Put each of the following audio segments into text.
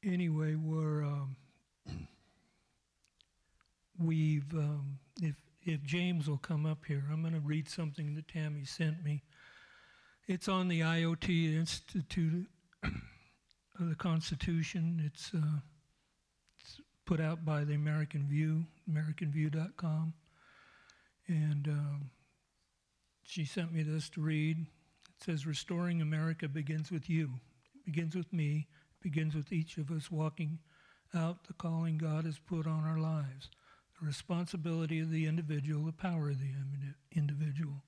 anyway, if James will come up here, I'm going to read something that Tammy sent me. It's on the IoT Institute of the Constitution. It's put out by the American View, AmericanView.com. And she sent me this to read. It says, restoring America begins with you. It begins with me. It begins with each of us walking out the calling God has put on our lives. The responsibility of the individual, the power of the individual.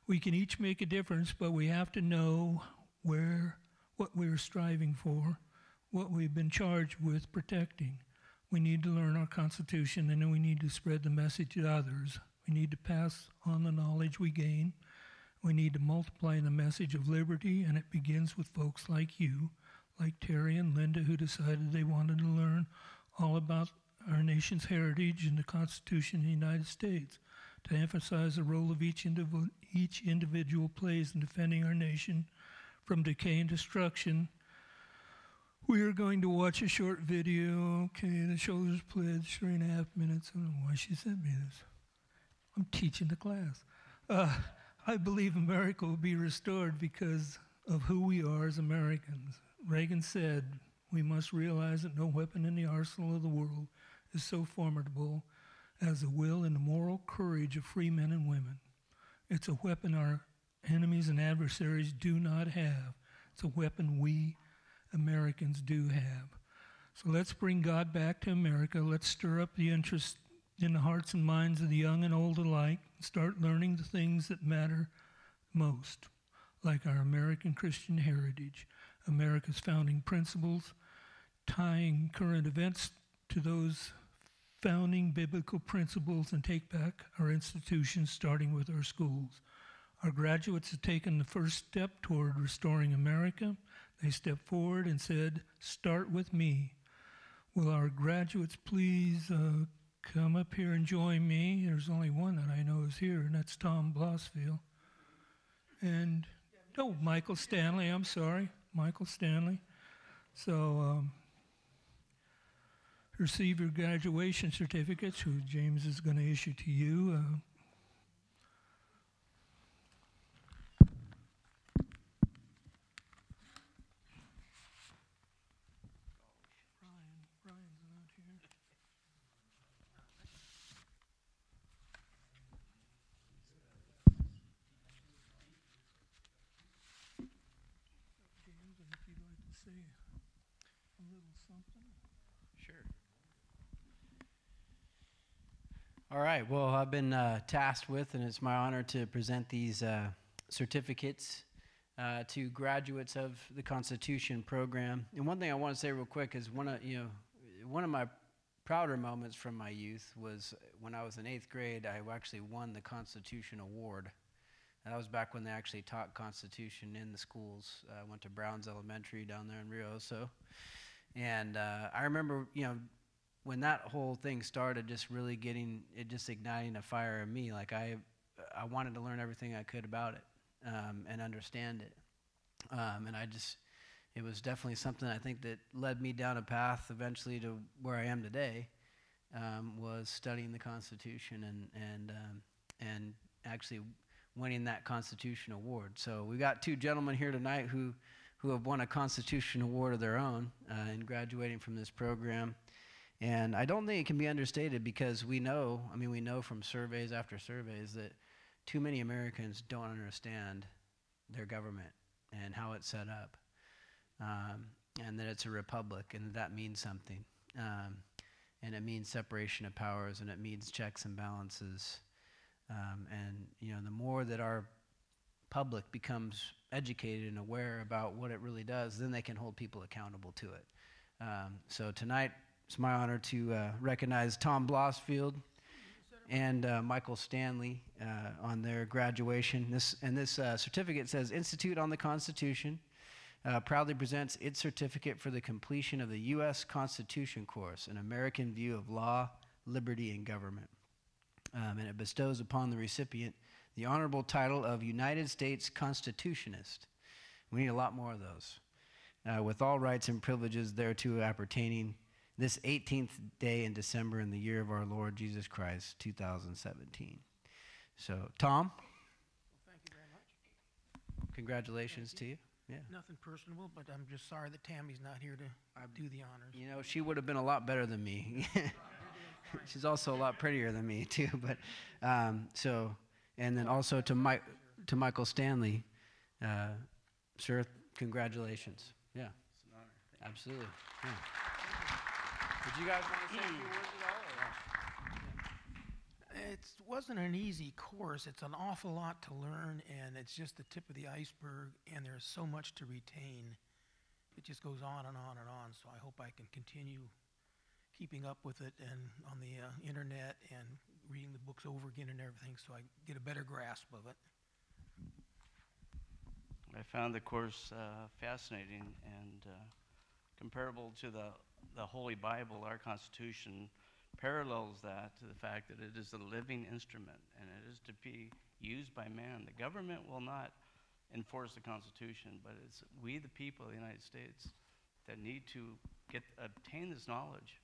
We can each make a difference, but we have to know what we're striving for, what we've been charged with protecting. We need to learn our Constitution, and then we need to spread the message to others. We need to pass on the knowledge we gain. We need to multiply the message of liberty, and it begins with folks like you, like Terry and Linda, who decided they wanted to learn all about our nation's heritage and the Constitution of the United States, to emphasize the role of each individual plays in defending our nation from decay and destruction. We are going to watch a short video. Okay, the shoulders pledge, 3.5 minutes. I don't know why she sent me this. I'm teaching the class. I believe America will be restored because of who we are as Americans. Reagan said, we must realize that no weapon in the arsenal of the world is so formidable as the will and the moral courage of free men and women. It's a weapon our enemies and adversaries do not have. It's a weapon we Americans do have. So let's bring God back to America. Let's stir up the interest in the hearts and minds of the young and old alike, and start learning the things that matter most, like our American Christian heritage, America's founding principles, tying current events to those founding biblical principles, and take back our institutions, starting with our schools. Our graduates have taken the first step toward restoring America. They stepped forward and said, start with me. Will our graduates please come up here and join me? There's only one that I know is here, and that's Tom Blossfield. And, oh, Michael Stanley, I'm sorry, Michael Stanley. So, receive your graduation certificates, who James is going to issue to you. Brian's not here. James, and if you'd like to say a little something. Sure. All right, well, I've been tasked with, and it's my honor to present these certificates to graduates of the Constitution program. And one thing I want to say real quick is one of my prouder moments from my youth was when I was in 8th grade. I actually won the Constitution Award. That was back when they actually taught Constitution in the schools. I went to Browns Elementary down there in Rio Oso. And I remember, when that whole thing started, just really just igniting a fire in me. Like I wanted to learn everything I could about it and understand it. And it was definitely something I think that led me down a path eventually to where I am today, was studying the Constitution and actually winning that Constitution Award. So we got 2 gentlemen here tonight who have won a Constitution Award of their own in graduating from this program. And I don't think it can be understated, because we know from surveys after surveys that too many Americans don't understand their government and how it's set up, and that it's a republic, and that means something. And it means separation of powers, and it means checks and balances. And the more that our public becomes educated and aware about what it really does, then they can hold people accountable to it. So tonight, it's my honor to recognize Tom Blossfield and Michael Stanley on their graduation. This certificate says, Institute on the Constitution proudly presents its certificate for the completion of the U.S. Constitution course, an American view of law, liberty, and government. And it bestows upon the recipient the honorable title of United States Constitutionist. We need a lot more of those. with all rights and privileges thereto appertaining, this 18th day in December in the year of our Lord Jesus Christ, 2017. So, Tom? Well, thank you very much. Congratulations to you. Yeah. Nothing personal, but I'm just sorry that Tammy's not here to do the honors. You know, she would have been a lot better than me. She's also a lot prettier than me, too. But and then also to Michael Stanley, sir, congratulations. Yeah. It's an honor. Absolutely. Yeah. Did you guys want to say a few words at all? It wasn't an easy course. It's an awful lot to learn, and it's just the tip of the iceberg, and there's so much to retain. It just goes on and on and on, so I hope I can continue keeping up with it and on the internet and reading the books over again and everything so I get a better grasp of it. I found the course fascinating and comparable to the Holy Bible. Our Constitution parallels that to the fact that it is a living instrument and it is to be used by man. The government will not enforce the Constitution, but it's we, the people of the United States, that need to obtain this knowledge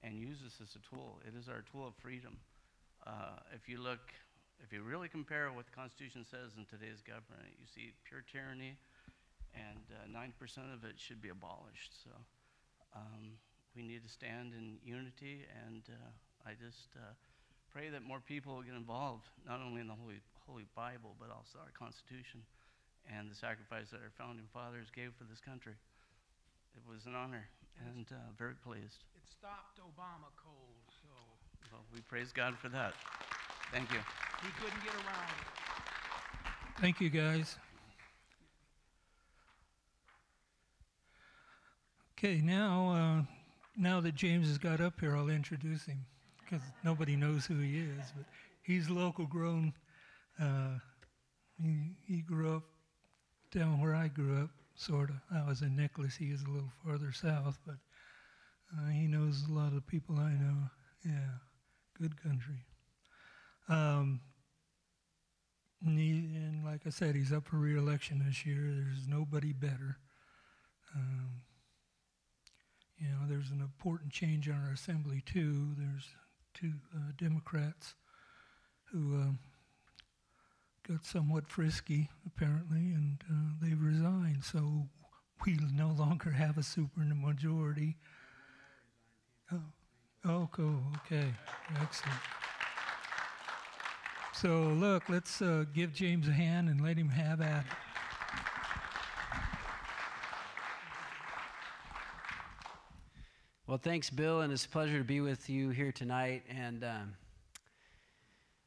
and use this as a tool. It is our tool of freedom. If you really compare what the Constitution says in today's government, you see pure tyranny, and 9% of it should be abolished. So we need to stand in unity, and I just pray that more people will get involved, not only in the Holy Bible, but also our Constitution and the sacrifice that our founding fathers gave for this country. It was an honor, and very pleased. It stopped Obama cold, so Well, we praise God for that. Thank you. he couldn't get around it. Thank you, guys. Okay, now that James has got up here, I'll introduce him because nobody knows who he is. But he's local grown. He grew up down where I grew up, sort of. I was in Nicholas. He is a little farther south, but he knows a lot of the people I know. Yeah, good country. And like I said, he's up for re-election this year. There's nobody better. There's an important change on our assembly, too. There's two Democrats who got somewhat frisky, apparently, and they've resigned. So we no longer have a supermajority. Oh, cool. Okay. Excellent. So, look, let's give James a hand and let him have at it. Well, thanks, Bill, and it's a pleasure to be with you here tonight. And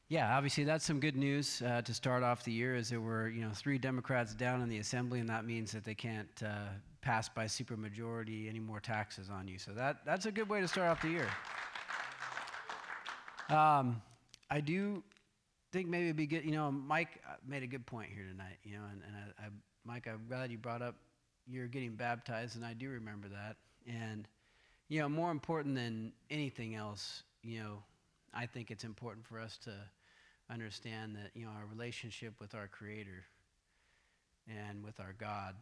yeah, obviously that's some good news to start off the year, as there were 3 Democrats down in the Assembly, and that means that they can't pass by supermajority any more taxes on you. So that's a good way to start off the year. I do think maybe it'd be good. Mike made a good point here tonight. Mike, I'm glad you brought up you're getting baptized, and I do remember that. And more important than anything else, I think it's important for us to understand that, our relationship with our Creator and with our God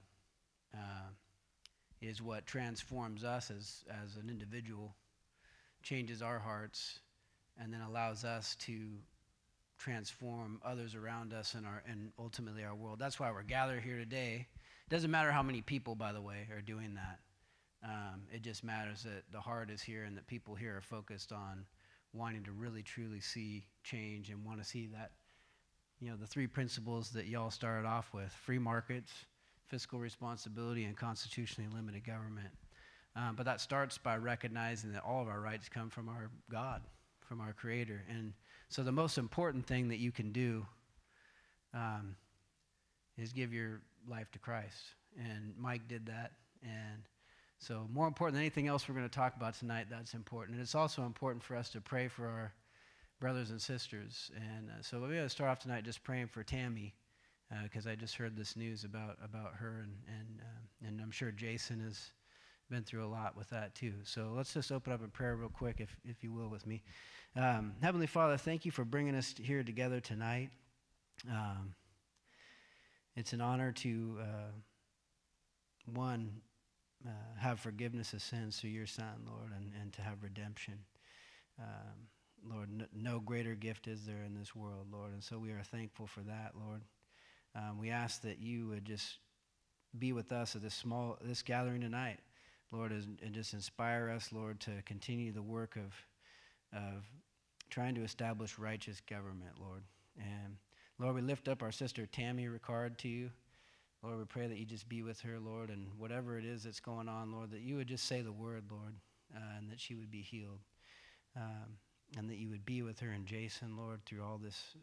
is what transforms us as an individual, changes our hearts, and then allows us to transform others around us and ultimately our world. That's why we're gathered here today. It doesn't matter how many people, by the way, are doing that. It just matters that the heart is here and that people here are focused on wanting to really, truly see change and want to see that, the 3 principles that y'all started off with: free markets, fiscal responsibility, and constitutionally limited government. But that starts by recognizing that all of our rights come from our God, from our Creator. And so the most important thing that you can do is give your life to Christ. And Mike did that. And so more important than anything else we're going to talk about tonight, that's important. And it's also important for us to pray for our brothers and sisters. And so we're going to start off tonight just praying for Tammy, because I just heard this news about her, and I'm sure Jason has been through a lot with that too. So let's just open up in prayer real quick, if you will, with me. Heavenly Father, thank you for bringing us here together tonight. It's an honor to, have forgiveness of sins through your Son, Lord, and to have redemption. Lord, no greater gift is there in this world, Lord, and so we are thankful for that, Lord. We ask that you would just be with us at this gathering tonight, Lord, and just inspire us, Lord, to continue the work of trying to establish righteous government, Lord. And Lord, we lift up our sister Tammy Ricard to you. Lord, we pray that you just be with her, Lord, and whatever it is that's going on, Lord, that you would just say the word, Lord, and that she would be healed. And that you would be with her and Jason, Lord, through all this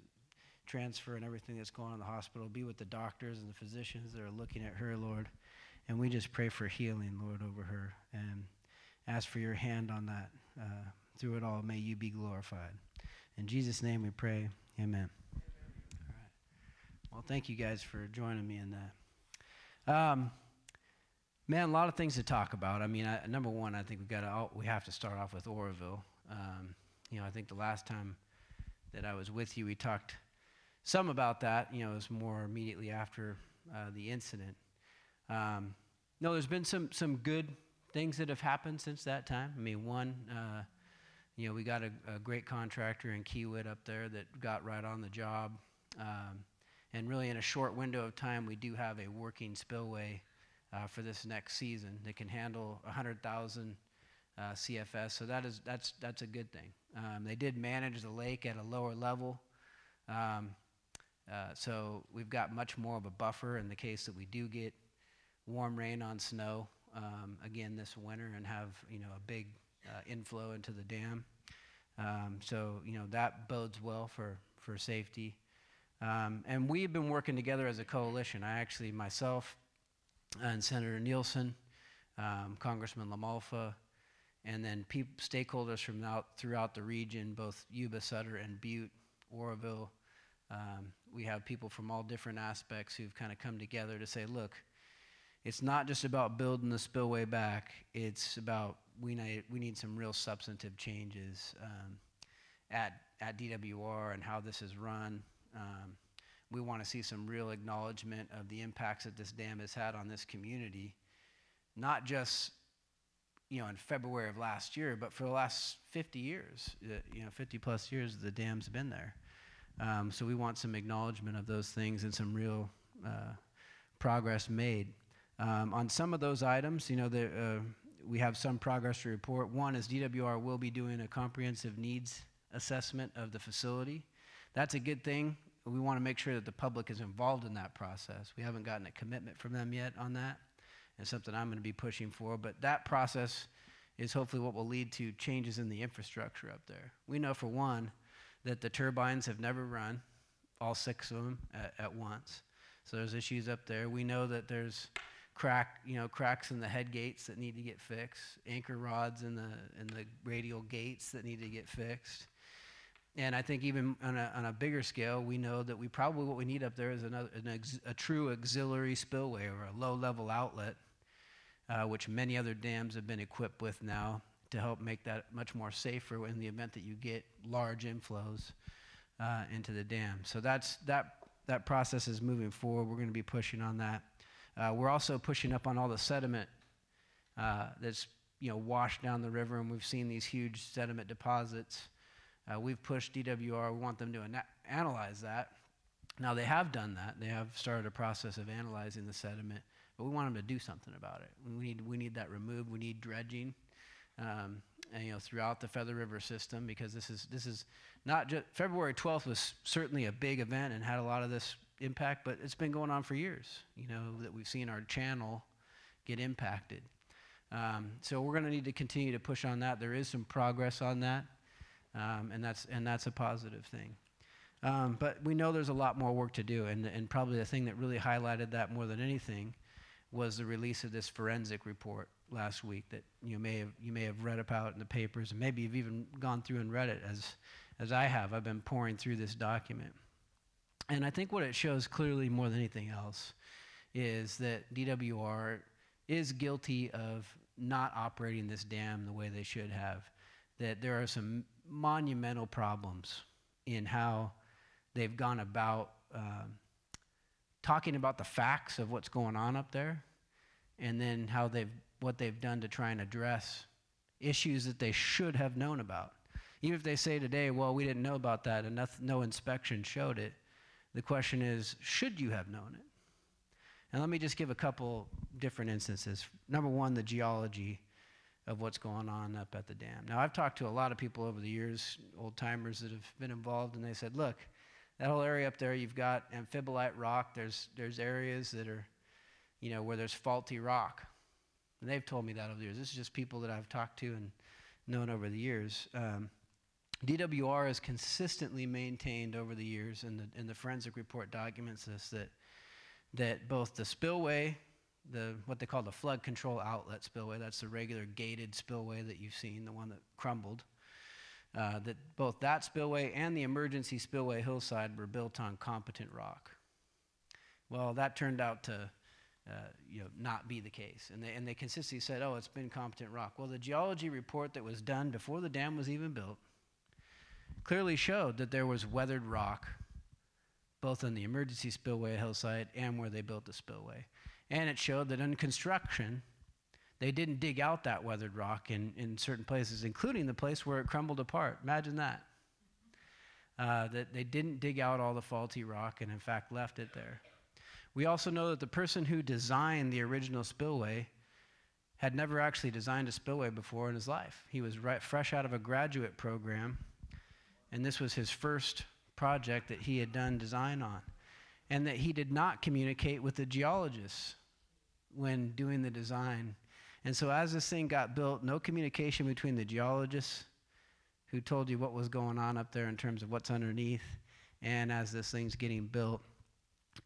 transfer and everything that's going on in the hospital. Be with the doctors and the physicians that are looking at her, Lord. And we just pray for healing, Lord, over her. And ask for your hand on that. Through it all, may you be glorified. In Jesus' name we pray. Amen. All right. Well, thank you guys for joining me in that. Man, a lot of things to talk about. I mean, number one, I think we have to start off with Oroville. I think the last time that I was with you, we talked some about that. It was more immediately after the incident. No, there's been some good things that have happened since that time. I mean, one, we got a great contractor in Kiewit up there that got right on the job. And really in a short window of time, we do have a working spillway for this next season that can handle 100,000 CFS, so that's a good thing. They did manage the lake at a lower level, so we've got much more of a buffer in the case that we do get warm rain on snow again this winter and have a big inflow into the dam. So that bodes well for safety. And we've been working together as a coalition. Myself and Senator Nielsen, Congressman LaMalfa, and then stakeholders from throughout the region, both Yuba, Sutter, and Butte, Oroville. We have people from all different aspects who've kind of come together to say, look, it's not just about building the spillway back. It's about we need some real substantive changes at DWR and how this is run. We want to see some real acknowledgement of the impacts that this dam has had on this community, not just in February of last year, but for the last 50 years, 50 plus years, the dam's been there. So we want some acknowledgement of those things and some real progress made. On some of those items, we have some progress to report. One is DWR will be doing a comprehensive needs assessment of the facility. That's a good thing. We want to make sure that the public is involved in that process. We haven't gotten a commitment from them yet on that. It's something I'm going to be pushing for, but that process is hopefully what will lead to changes in the infrastructure up there. We know, for one, that the turbines have never run, all 6 of them at once. So there's issues up there. We know that there's cracks in the head gates that need to get fixed, anchor rods in the radial gates that need to get fixed. And I think even on a bigger scale, we know that what we need up there is a true auxiliary spillway or a low-level outlet, which many other dams have been equipped with now to help make that much more safer in the event that you get large inflows into the dam. So that process is moving forward. We're going to be pushing on that. We're also pushing up on all the sediment that's washed down the river, and we've seen these huge sediment deposits. We've pushed DWR. We want them to analyze that. Now, they have done that. They have started a process of analyzing the sediment, but we want them to do something about it. We need that removed. We need dredging, throughout the Feather River system, because this is not just February 12th was certainly a big event and had a lot of this impact, but it's been going on for years. That we've seen our channel get impacted. So we're going to need to continue to push on that. There is some progress on that. And that's a positive thing. But we know there's a lot more work to do, and probably the thing that really highlighted that more than anything was the release of this forensic report last week that you may have read about in the papers, and maybe you've even gone through and read it as I have. I've been pouring through this document. And I think what it shows clearly more than anything else is that DWR is guilty of not operating this dam the way they should have, that there are some monumental problems in how they've gone about talking about the facts of what's going on up there and then what they've done to try and address issues that they should have known about. Even if they say today, well, we didn't know about that and no inspection showed it, the question is, should you have known it? And let me just give a couple different instances. Number one, the geology of what's going on up at the dam. Now, I've talked to a lot of people over the years, old timers that have been involved, and they said, look, that whole area up there, you've got amphibolite rock. There's areas that are, where there's faulty rock. And they've told me that over the years. This is just people that I've talked to and known over the years. DWR has consistently maintained over the years, and the forensic report documents this, that both the spillway, what they call the flood control outlet spillway, that's the regular gated spillway that you've seen, the one that crumbled, that both that spillway and the emergency spillway hillside were built on competent rock. Well, that turned out to not be the case. And they consistently said, oh, it's been competent rock. Well, the geology report that was done before the dam was even built clearly showed that there was weathered rock both on the emergency spillway hillside and where they built the spillway. And it showed that in construction, they didn't dig out that weathered rock in certain places, including the place where it crumbled apart. Imagine that. That they didn't dig out all the faulty rock and, in fact, left it there. We also know that the person who designed the original spillway had never actually designed a spillway before in his life. He was fresh out of a graduate program, and this was his first project that he had done design on, and that he did not communicate with the geologists when doing the design. And so as this thing got built, no communication between the geologists who told you what was going on up there in terms of what's underneath, and as this thing's getting built.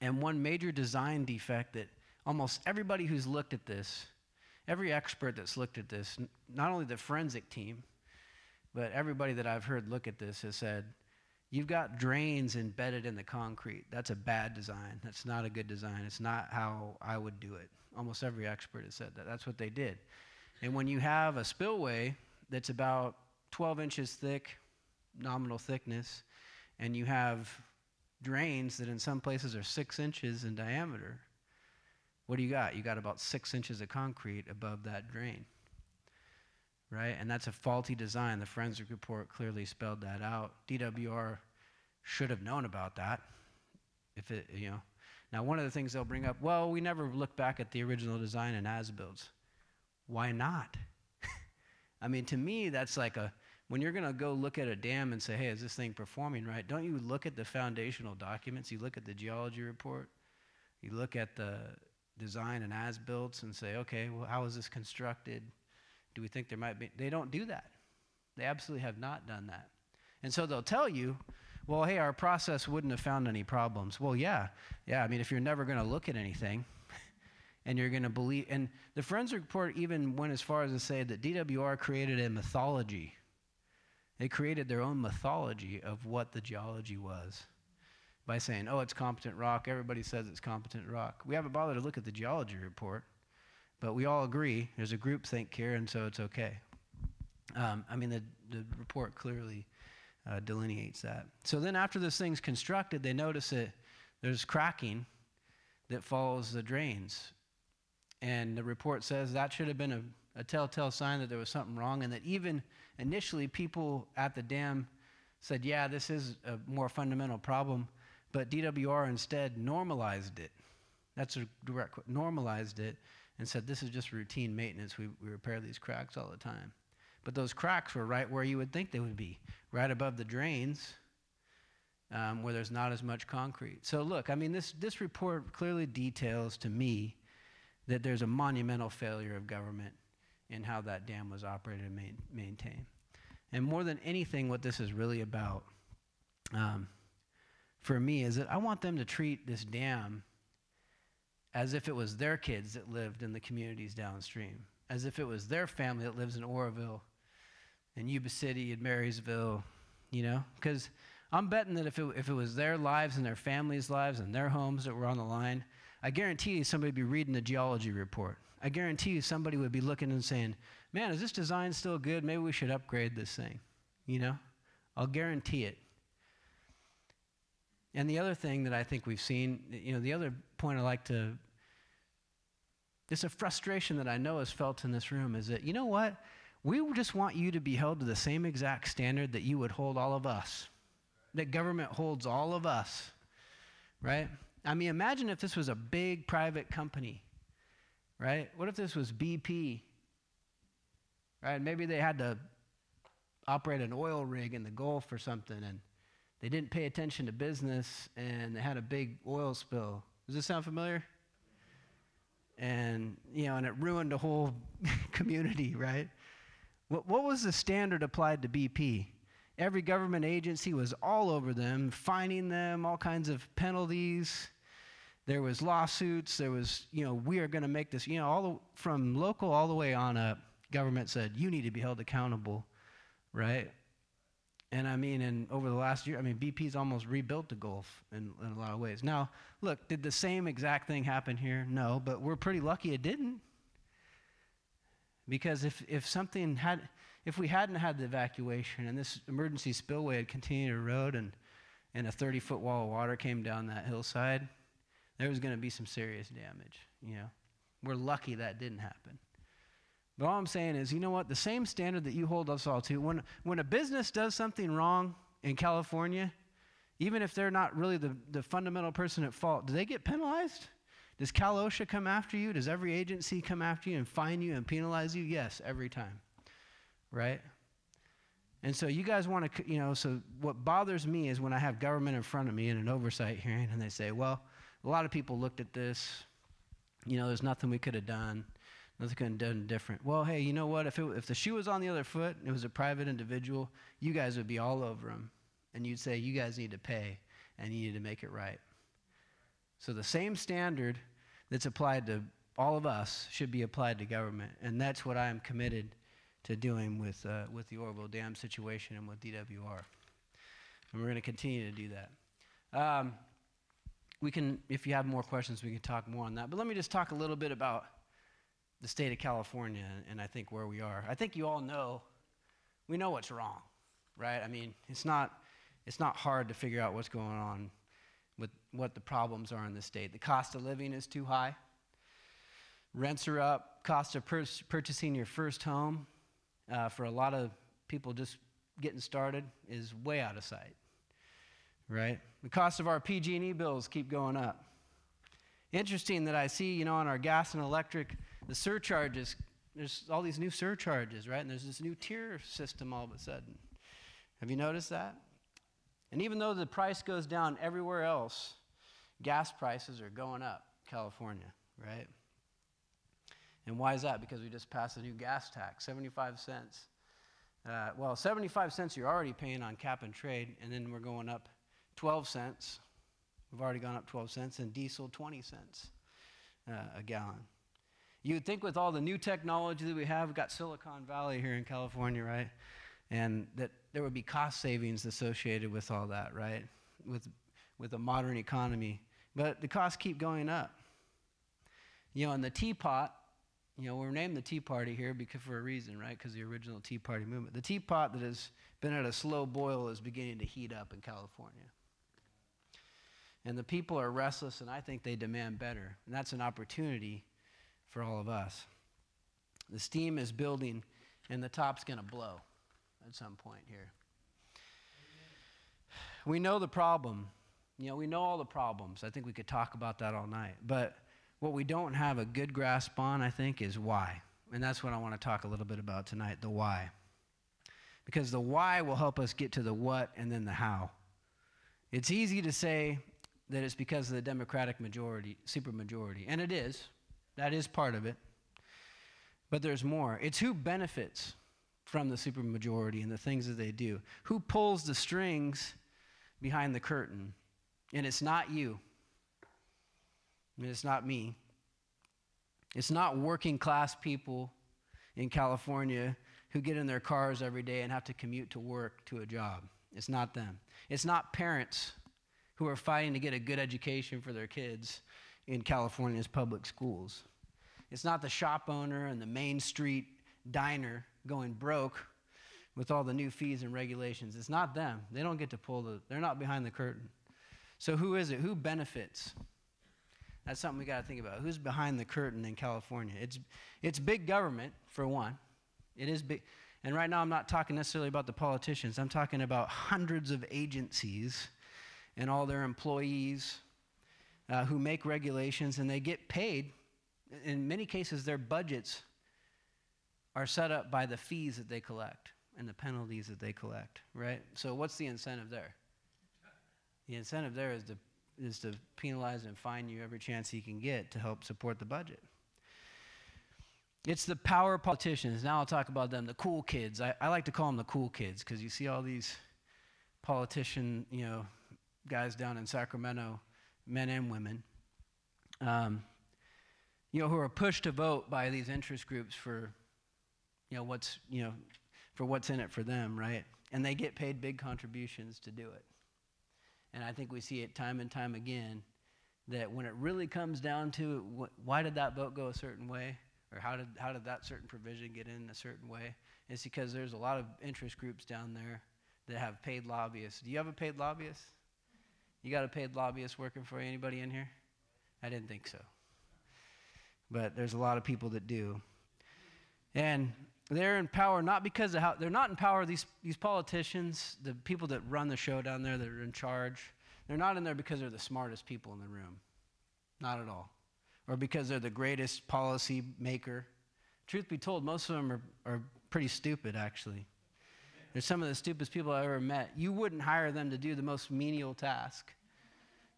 And one major design defect that almost everybody who's looked at this, every expert that's looked at this, not only the forensic team, but everybody that I've heard look at this has said, you've got drains embedded in the concrete. That's a bad design. That's not a good design. It's not how I would do it. Almost every expert has said that. That's what they did. And when you have a spillway that's about 12 inches thick, nominal thickness, and you have drains that in some places are 6 inches in diameter, what do you got? You got about 6 inches of concrete above that drain, right? And that's a faulty design. The forensic report clearly spelled that out. DWR should have known about that. If it, Now, one of the things they'll bring up, well, we never look back at the original design and as-builds. Why not? I mean, to me, that's like when you're going to go look at a dam and say, hey, is this thing performing right? Don't you look at the foundational documents? You look at the geology report. You look at the design and as-builds and say, okay, well, how is this constructed? Do we think there might be? They don't do that. They absolutely have not done that. And so they'll tell you, well, hey, our process wouldn't have found any problems. Well, yeah. I mean, if you're never going to look at anything and you're going to believe, and the forensic report even went as far as to say that DWR created a mythology. They created their own mythology of what the geology was by saying, oh, it's competent rock. Everybody says it's competent rock. We haven't bothered to look at the geology report, but we all agree there's a groupthink here, and so it's okay. I mean, the report clearly delineates that. So then after this thing's constructed, they notice that there's cracking that follows the drains. And the report says that should have been a telltale sign that there was something wrong, and that even initially people at the dam said, yeah, this is a more fundamental problem, but DWR instead normalized it. That's a direct quote, normalized it, and said this is just routine maintenance. We repair these cracks all the time. But those cracks were right where you would think they would be, right above the drains, where there's not as much concrete. So look, I mean, this report clearly details to me that there's a monumental failure of government in how that dam was operated and maintained. And more than anything, what this is really about, for me, is that I want them to treat this dam as if it was their kids that lived in the communities downstream, as if it was their family that lives in Oroville, in Yuba City, in Marysville, because I'm betting that if it was their lives and their families' lives and their homes that were on the line, I guarantee you somebody would be reading the geology report. I guarantee you somebody would be looking and saying, man, is this design still good? Maybe we should upgrade this thing, I'll guarantee it. And the other thing that I think we've seen, the other point I like to It's a frustration that I know is felt in this room, is that, you know what? We just want you to be held to the same exact standard that you would hold all of us, that government holds all of us, right? I mean, imagine if this was a big private company, right? What if this was BP, right? Maybe they had to operate an oil rig in the Gulf or something, and they didn't pay attention to business, and they had a big oil spill. Does this sound familiar? And, and it ruined a whole community, right? What was the standard applied to BP? Every government agency was all over them, fining them, all kinds of penalties. There was lawsuits. There was, we are going to make this, from local all the way on up, government said, you need to be held accountable, right? And over the last year, BP's almost rebuilt the Gulf in a lot of ways. Now, look, did the same exact thing happen here? No, but we're pretty lucky it didn't. Because if we hadn't had the evacuation and this emergency spillway had continued to erode and a 30-foot wall of water came down that hillside, there was going to be some serious damage. We're lucky that didn't happen. But all I'm saying is, you know what? The same standard that you hold us all to, when a business does something wrong in California, even if they're not really the fundamental person at fault, do they get penalized? Does Cal OSHA come after you? Does every agency come after you and fine you and penalize you? Yes, every time, right? And so you guys want to, so what bothers me is when I have government in front of me in an oversight hearing and they say, well, a lot of people looked at this, there's nothing we could have done. Nothing could have done different. Well, hey, you know what? If the shoe was on the other foot, and it was a private individual, you guys would be all over him. And you'd say, you guys need to pay, and you need to make it right. So the same standard that's applied to all of us should be applied to government. And that's what I am committed to doing with the Oroville Dam situation and with DWR. And we're going to continue to do that. We can, if you have more questions, we can talk more on that. But let me just talk a little bit about the state of California, and I think where we are. I think you all know, we know what's wrong, right? It's not hard to figure out what's going on with what the problems are in the state. The cost of living is too high. Rents are up. Cost of purchasing your first home for a lot of people just getting started is way out of sight, right? The cost of our PG&E bills keep going up. Interesting that I see, on our gas and electric, the surcharges, there's all these new surcharges, right? And there's this new tier system all of a sudden. Have you noticed that? And even though the price goes down everywhere else, gas prices are going up in California, right? And why is that? Because we just passed a new gas tax, 75 cents. 75 cents you're already paying on cap and trade, and then we're going up 12 cents. We've already gone up 12 cents, and diesel 20 cents a gallon. You would think with all the new technology that we have, we've got Silicon Valley here in California, right? And that there would be cost savings associated with all that, right? With a modern economy. But the costs keep going up. And the teapot, we're named the Tea Party here for a reason, right? Because the original Tea Party movement. The teapot that has been at a slow boil is beginning to heat up in California. And the people are restless, and I think they demand better. And that's an opportunity for all of us. The steam is building, and the top's going to blow at some point here. We know the problem. We know all the problems. I think we could talk about that all night. But what we don't have a good grasp on, I think, is why. And that's what I want to talk a little bit about tonight, the why. Because the why will help us get to the what and then the how. It's easy to say that it's because of the Democratic majority, supermajority. And it is. That is part of it. But there's more. It's who benefits from the supermajority and the things that they do. Who pulls the strings behind the curtain? And it's not you. It's not me. It's not working class people in California who get in their cars every day and have to commute to work to a job. It's not them. It's not parents who are fighting to get a good education for their kids in California's public schools. It's not the shop owner and the Main Street diner going broke with all the new fees and regulations. It's not them. They don't get to they're not behind the curtain. So who is it? Who benefits? That's something we got to think about. Who's behind the curtain in California? It's big government, for one. It is big. And right now I'm not talking necessarily about the politicians. I'm talking about hundreds of agencies and all their employees who make regulations, and they get paid. In many cases, their budgets are set up by the fees that they collect and the penalties that they collect, right? So what's the incentive there? The incentive there is to penalize and fine you every chance he can get to help support the budget. It's the power politicians. Now I'll talk about them, the cool kids. I like to call them the cool kids because you see all these politician, guys down in Sacramento, men and women, who are pushed to vote by these interest groups for, for what's in it for them, right? And they get paid big contributions to do it. And I think we see it time and time again that when it really comes down to it, why did that vote go a certain way? Or how did that certain provision get in a certain way? It's because there's a lot of interest groups down there that have paid lobbyists. Do you have a paid lobbyist? You got a paid lobbyist working for you? Anybody in here? I didn't think so. But there's a lot of people that do. And they're in power not because of how, they're not in power, these politicians, the people that run the show down there that are in charge, they're not in there because they're the smartest people in the room. Not at all. Or because they're the greatest policy maker. Truth be told, most of them are pretty stupid, actually. They're some of the stupidest people I ever met. You wouldn't hire them to do the most menial task.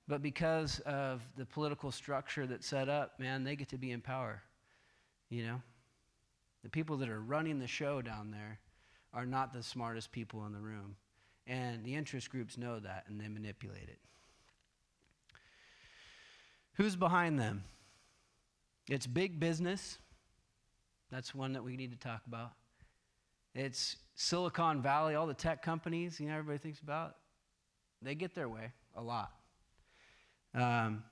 But because of the political structure that's set up, man, they get to be in power. The people that are running the show down there are not the smartest people in the room. And the interest groups know that, and they manipulate it. Who's behind them? It's big business. That's one that we need to talk about. It's Silicon Valley, all the tech companies, everybody thinks about. They get their way a lot. And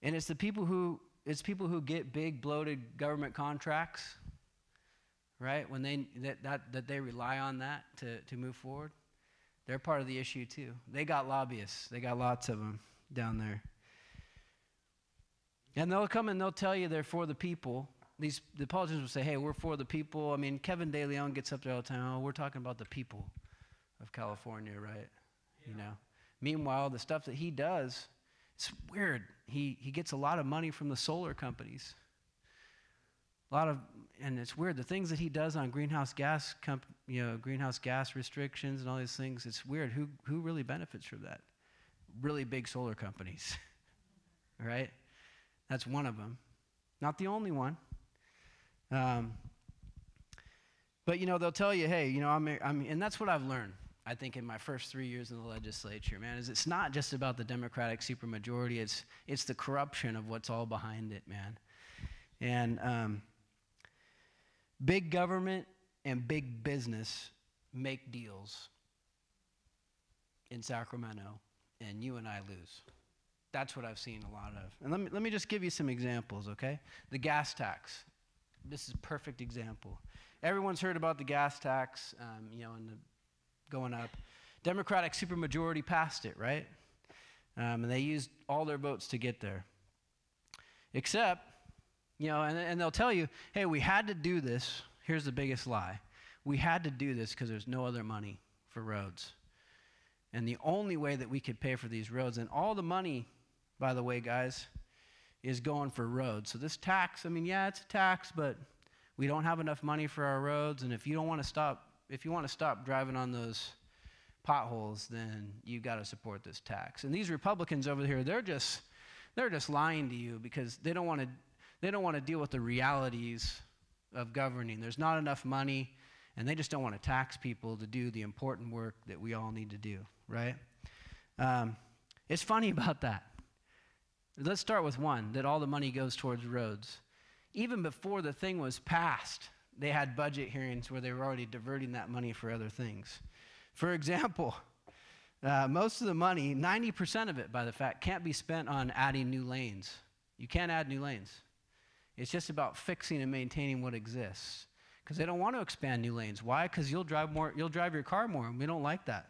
it's people who get big, bloated government contracts, right? When that they rely on that to move forward. They're part of the issue too. They got lobbyists. They got lots of them down there. And they'll come and they'll tell you they're for the people. The politicians will say, hey, we're for the people. I mean, Kevin De Leon gets up there all the time. Oh, we're talking about the people of California, right? Yeah. Meanwhile, the stuff that he does, it's weird. He gets a lot of money from the solar companies. And it's weird. The things that he does on greenhouse gas restrictions and all these things, it's weird. Who really benefits from that? Really big solar companies, right? That's one of them. Not the only one. But they'll tell you, hey, and that's what I've learned, I think, in my first 3 years in the legislature, man, is it's not just about the Democratic supermajority, it's the corruption of what's all behind it, man. And big government and big business make deals in Sacramento, and you and I lose. That's what I've seen a lot of. And let me just give you some examples, okay? The gas tax. This is a perfect example. Everyone's heard about the gas tax, and going up. Democratic supermajority passed it, right? And they used all their votes to get there. Except, and they'll tell you, hey, we had to do this. Here's the biggest lie. We had to do this because there's no other money for roads. And the only way that we could pay for these roads, and all the money, by the way, guys, is going for roads. So this tax, it's a tax, but we don't have enough money for our roads. And if you want to stop driving on those potholes, then you got to support this tax. And these Republicans over here, they're just lying to you because they don't want to deal with the realities of governing. There's not enough money, and they just don't want to tax people to do the important work that we all need to do, right? It's funny about that. Let's start with one, that all the money goes towards roads. Even before the thing was passed, they had budget hearings where they were already diverting that money for other things. For example, most of the money, 90% of it, by the fact, can't be spent on adding new lanes. You can't add new lanes. It's just about fixing and maintaining what exists. Because they don't want to expand new lanes. Why? Because you'll drive your car more, and we don't like that.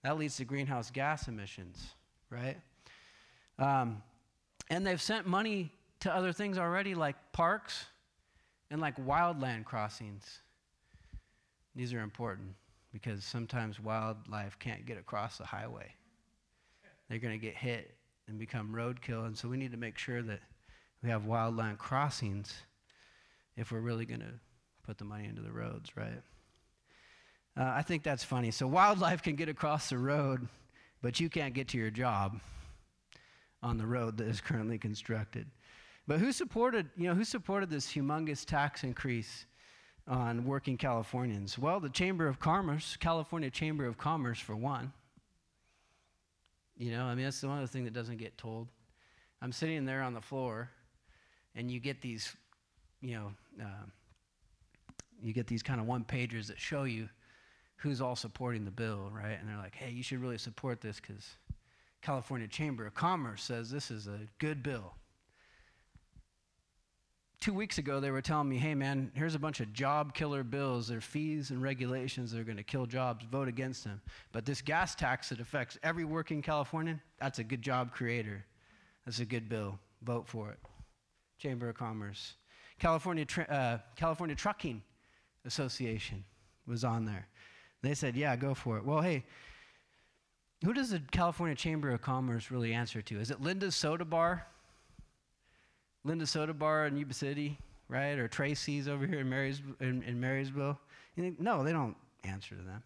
That leads to greenhouse gas emissions, right? And they've sent money to other things already, like parks and like wildland crossings. These are important because sometimes wildlife can't get across the highway. They're going to get hit and become roadkill, and so we need to make sure that we have wildland crossings if we're really going to put the money into the roads, right? I think that's funny. So wildlife can get across the road, but you can't get to your job on the road that is currently constructed. But who supported this humongous tax increase on working Californians? Well, the Chamber of Commerce, California Chamber of Commerce, for one. That's the one other thing that doesn't get told. I'm sitting there on the floor, and you get these, kind of one-pagers that show you who's all supporting the bill, right? And they're like, hey, you should really support this because California Chamber of Commerce says this is a good bill. 2 weeks ago, they were telling me, hey, man, here's a bunch of job killer bills. There are fees and regulations that are going to kill jobs. Vote against them. But this gas tax that affects every working Californian, that's a good job creator. That's a good bill. Vote for it. Chamber of Commerce. California Trucking Association was on there. They said, yeah, go for it. Well, hey, who does the California Chamber of Commerce really answer to? Is it Linda's Soda Bar? Linda's Soda Bar in Yuba City, right? Or Tracy's over here in Marysville? You think, no, they don't answer to them.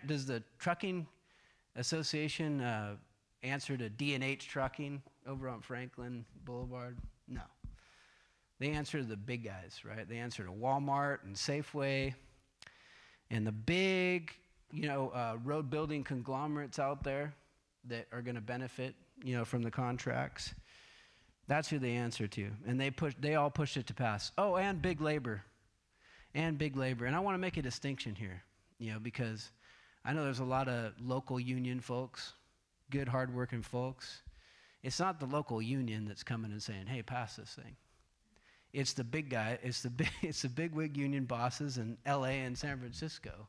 Does the Trucking Association answer to D&H Trucking over on Franklin Boulevard? No. They answer to the big guys, right? They answer to Walmart and Safeway and the big, road building conglomerates out there that are going to benefit, from the contracts. That's who they answer to. And they all pushed it to pass. Oh, and big labor. And I want to make a distinction here, because I know there's a lot of local union folks, good, hardworking folks. It's not the local union that's coming and saying, hey, pass this thing. It's the big guy, it's the big wig union bosses in LA and San Francisco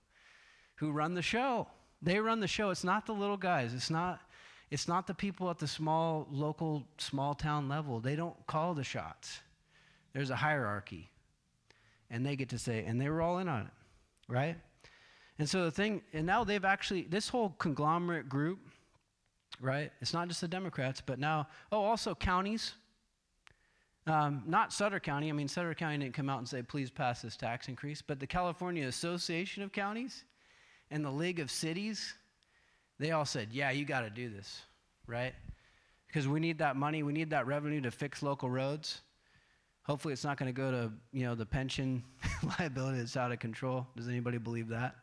who run the show. They run the show. It's not the little guys. It's not the people at the local, small town level. They don't call the shots. There's a hierarchy. And they get to say, and they were all in on it, right? And so and now they've actually, this whole conglomerate group, right? It's not just the Democrats, but now, also counties. Not Sutter County. Sutter County didn't come out and say, please pass this tax increase. But the California Association of Counties and the League of Cities, they all said, yeah, you got to do this, right? Because we need that money. We need that revenue to fix local roads. Hopefully it's not going to go to, the pension liability that's out of control. Does anybody believe that?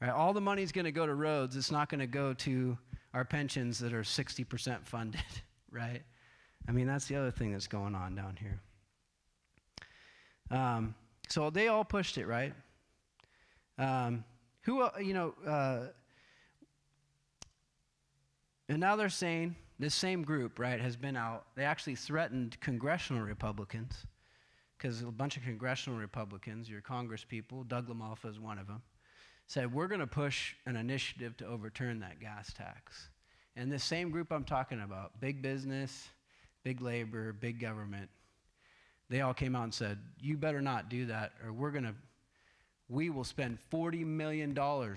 Right? All the money's going to go to roads. It's not going to go to our pensions that are 60% funded, right? That's the other thing that's going on down here. So they all pushed it, right? And now they're saying, this same group, right, has been out. They actually threatened congressional Republicans, because a bunch of congressional Republicans, your Congress people, Doug LaMalfa is one of them, said, we're going to push an initiative to overturn that gas tax. And this same group I'm talking about, big business, big labor, big government, they all came out and said, you better not do that, or we will spend $40 million to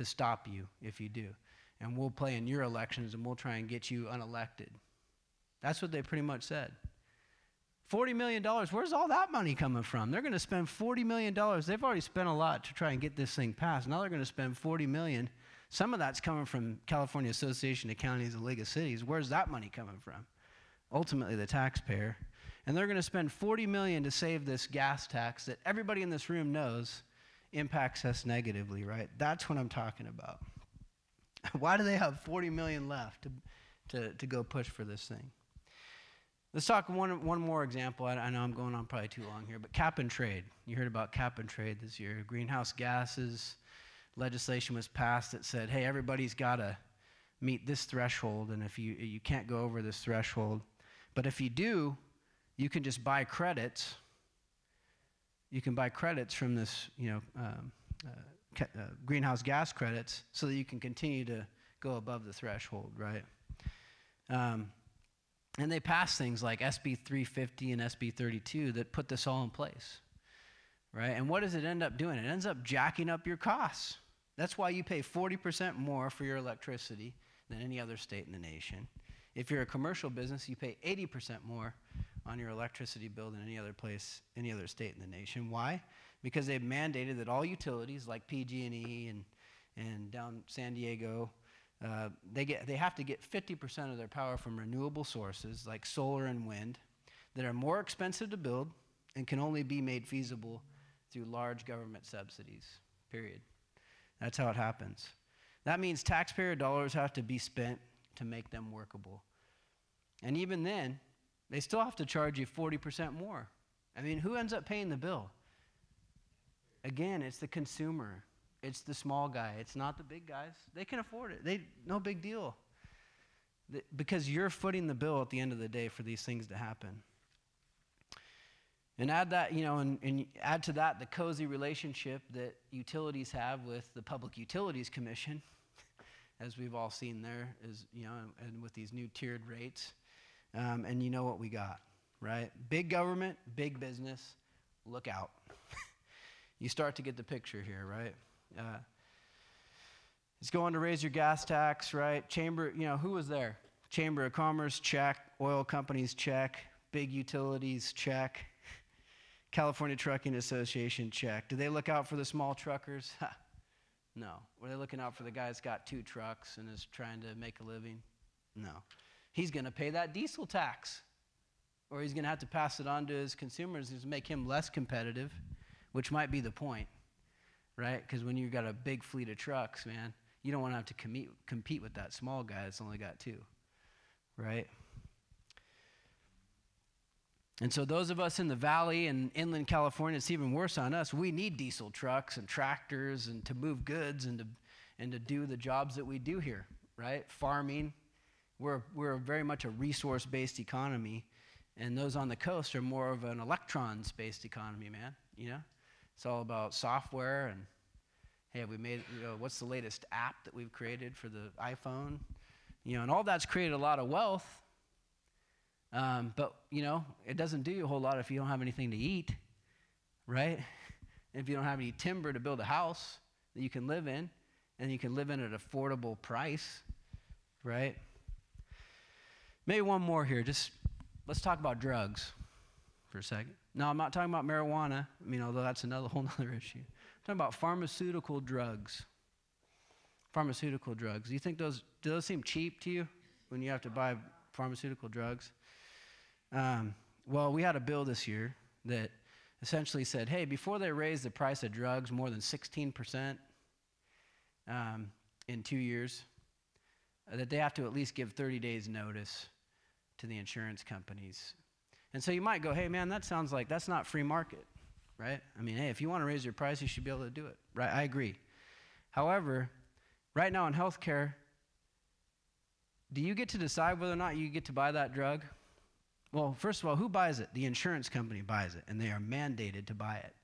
stop you if you do. And we'll play in your elections and we'll try and get you unelected. That's what they pretty much said. $40 million, where's all that money coming from? They're going to spend $40 million. They've already spent a lot to try and get this thing passed. Now they're going to spend $40 million. Some of that's coming from California Association of Counties and League of Cities. Where's that money coming from? Ultimately, the taxpayer. And they're going to spend $40 million to save this gas tax that everybody in this room knows impacts us negatively, right? That's what I'm talking about. Why do they have $40 million left to go push for this thing? Let's talk one more example. I know I'm going on probably too long here, but cap and trade. You heard about cap and trade this year. Greenhouse gases legislation was passed that said, hey, everybody's got to meet this threshold, and if you can't go over this threshold. But if you do, you can just buy credits. You can buy credits from this, greenhouse gas credits, so that you can continue to go above the threshold, right? And they passed things like SB 350 and SB 32 that put this all in place, right? And what does it end up doing? It ends up jacking up your costs. That's why you pay 40% more for your electricity than any other state in the nation. If you're a commercial business, you pay 80% more on your electricity bill than any other place, any other state in the nation. Why? Because they've mandated that all utilities like PG&E and down San Diego, they have to get 50% of their power from renewable sources like solar and wind that are more expensive to build and can only be made feasible through large government subsidies, period. That's how it happens. That means taxpayer dollars have to be spent to make them workable. And even then, they still have to charge you 40% more. I mean, who ends up paying the bill? Again, it's the consumer. It's the small guy. It's not the big guys. They can afford it. No big deal. Because you're footing the bill at the end of the day for these things to happen. And add that, and add to that the cozy relationship that utilities have with the Public Utilities Commission, as we've all seen there, and with these new tiered rates. And you know what we got, right? Big government, big business, look out. You start to get the picture here, right? It's going to raise your gas tax, right? Chamber, who was there? Chamber of Commerce, check. Oil companies, check. Big utilities, check. California Trucking Association, check. Do they look out for the small truckers? No. Were they looking out for the guy that's got 2 trucks and is trying to make a living? No. He's going to pay that diesel tax, or he's going to have to pass it on to his consumers to make him less competitive, which might be the point, right? Because when you've got a big fleet of trucks, man, you don't want to have to compete with that small guy that's only got 2, right? And so those of us in the valley and inland California, it's even worse on us. We need diesel trucks and tractors and to move goods and to do the jobs that we do here, right? Farming. We're very much a resource-based economy, and those on the coast are more of an electrons-based economy, man. It's all about software and, hey, we made, what's the latest app that we've created for the iPhone? And all that's created a lot of wealth. But, it doesn't do you a whole lot if you don't have anything to eat, right? If you don't have any timber to build a house that you can live in, and you can live in at an affordable price, right? Maybe one more here. Let's talk about drugs for a second. No, I'm not talking about marijuana. Although that's whole nother issue. I'm talking about pharmaceutical drugs. Pharmaceutical drugs. Do you think do those seem cheap to you when you have to buy pharmaceutical drugs? Well, we had a bill this year that essentially said, hey, before they raise the price of drugs more than 16% in 2 years, that they have to at least give 30 days notice to the insurance companies. And so you might go, hey, man, that sounds like that's not free market, right? Hey, if you want to raise your price, you should be able to do it, right? I agree. However, right now in healthcare, do you get to decide whether or not you get to buy that drug? Well, first of all, who buys it? The insurance company buys it, and they are mandated to buy it.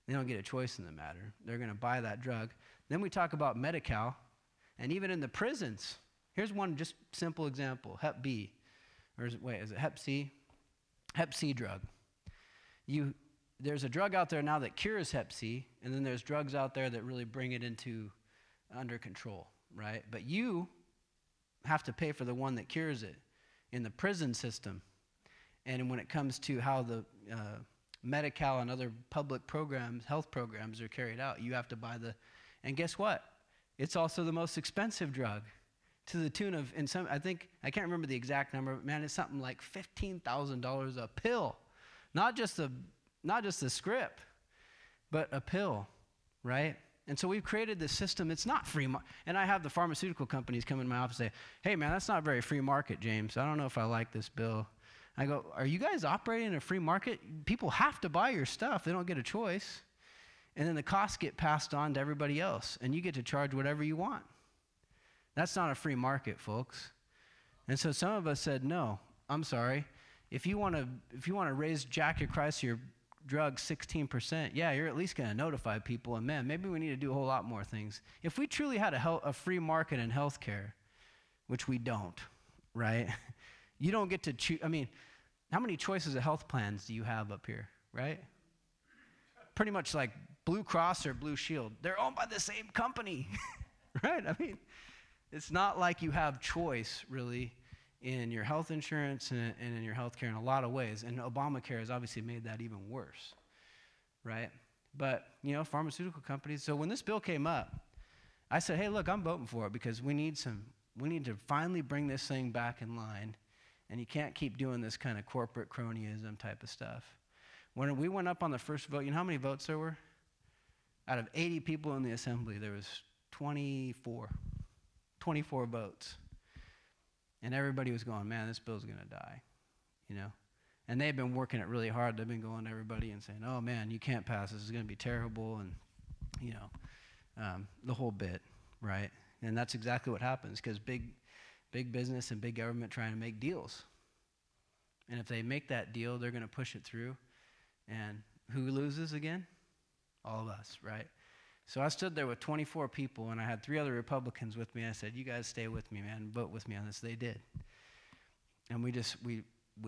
They don't get a choice in the matter. They're going to buy that drug. Then we talk about Medi-Cal, and even in the prisons. Here's one just simple example, Hep B. Or is it Hep C? Hep C drug. There's a drug out there now that cures Hep C, and then there's drugs out there that really bring it under control, right? But you have to pay for the one that cures it in the prison system. And when it comes to how the Medi-Cal and other public programs, health programs are carried out, you have to buy and guess what? It's also the most expensive drug to the tune of, I can't remember the exact number, but man, it's something like $15,000 a pill. Not just the script, but a pill, right? And so we've created this system. It's not free and I have the pharmaceutical companies come in my office and say, hey, man, that's not very free market, James. I don't know if I like this bill. I go, are you guys operating in a free market? People have to buy your stuff. They don't get a choice. And then the costs get passed on to everybody else, and you get to charge whatever you want. That's not a free market, folks. And so some of us said, no, I'm sorry. If you want to jack your price of your drug 16%, yeah, you're at least going to notify people. And man, maybe we need to do a whole lot more things. If we truly had a free market in healthcare, which we don't, right? You don't get to choose. I mean, how many choices of health plans do you have up here, right? Pretty much like Blue Cross or Blue Shield. They're owned by the same company, right? I mean, it's not like you have choice, really, in your health insurance and in your health care in a lot of ways. And Obamacare has obviously made that even worse, right? But, pharmaceutical companies. So when this bill came up, I said, hey, look, I'm voting for it because we need to finally bring this thing back in line. And you can't keep doing this kind of corporate cronyism type of stuff. When we went up on the first vote, you know how many votes there were? Out of 80 people in the assembly, there was 24 votes. And everybody was going, man, this bill's going to die, And they've been working it really hard. They've been going to everybody and saying, oh, man, you can't pass this. It's going to be terrible. And, the whole bit, right? And that's exactly what happens because big business and big government trying to make deals. And if they make that deal, they're going to push it through. And who loses again? All of us, right? So I stood there with 24 people, and I had 3 other Republicans with me. I said, you guys stay with me, man. Vote with me on this. They did. And we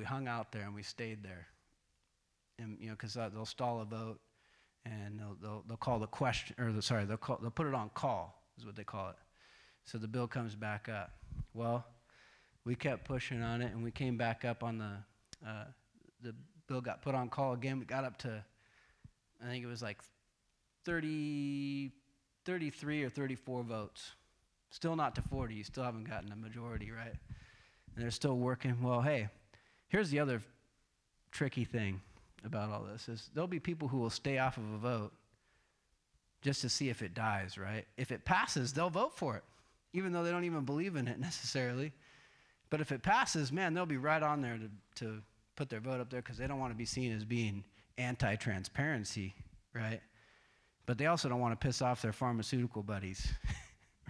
hung out there, and we stayed there. And, because they'll stall a vote, and they'll call the question, they'll put it on call, is what they call it. So the bill comes back up. Well, we kept pushing on it, and we came back up on the bill got put on call again. We got up to, I think it was like 33 or 34 votes. Still not to 40. You still haven't gotten a majority, right? And they're still working. Well, hey, here's the other tricky thing about all this is there'll be people who will stay off of a vote just to see if it dies, right? If it passes, they'll vote for it, even though they don't even believe in it necessarily. But if it passes, man, they'll be right on there to put their vote up there because they don't want to be seen as being anti-transparency, right? But they also don't want to piss off their pharmaceutical buddies,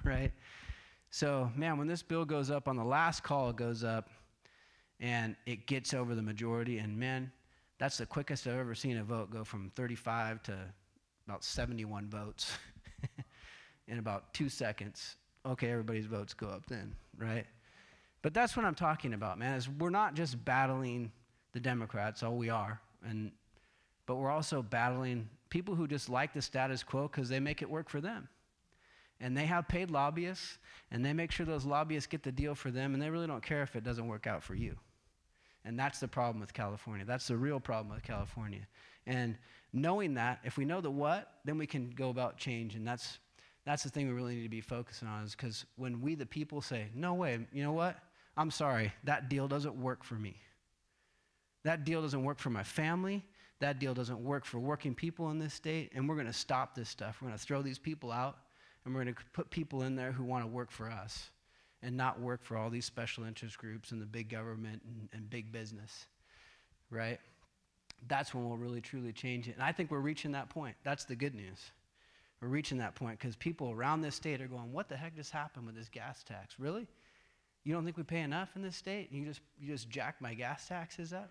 right? So, man, when this bill goes up, on the last call it goes up, and it gets over the majority, and, man, that's the quickest I've ever seen a vote go from 35 to about 71 votes in about 2 seconds. Okay, everybody's votes go up then, right? But that's what I'm talking about, man, is we're not just battling the Democrats, we are, but we're also battling people who just like the status quo because they make it work for them. And they have paid lobbyists, and they make sure those lobbyists get the deal for them, and they really don't care if it doesn't work out for you. And that's the problem with California. That's the real problem with California. And knowing that, if we know the what, then we can go about change, and that's the thing we really need to be focusing on is because when we, the people, say, no way, you know what? I'm sorry, that deal doesn't work for me. That deal doesn't work for my family. That deal doesn't work for working people in this state, and we're going to stop this stuff. We're going to throw these people out, and we're going to put people in there who want to work for us and not work for all these special interest groups and the big government and big business, right? That's when we'll really, truly change it. And I think we're reaching that point. That's the good news. We're reaching that point because people around this state are going, what the heck just happened with this gas tax? Really? You don't think we pay enough in this state? And you just jack my gas taxes up?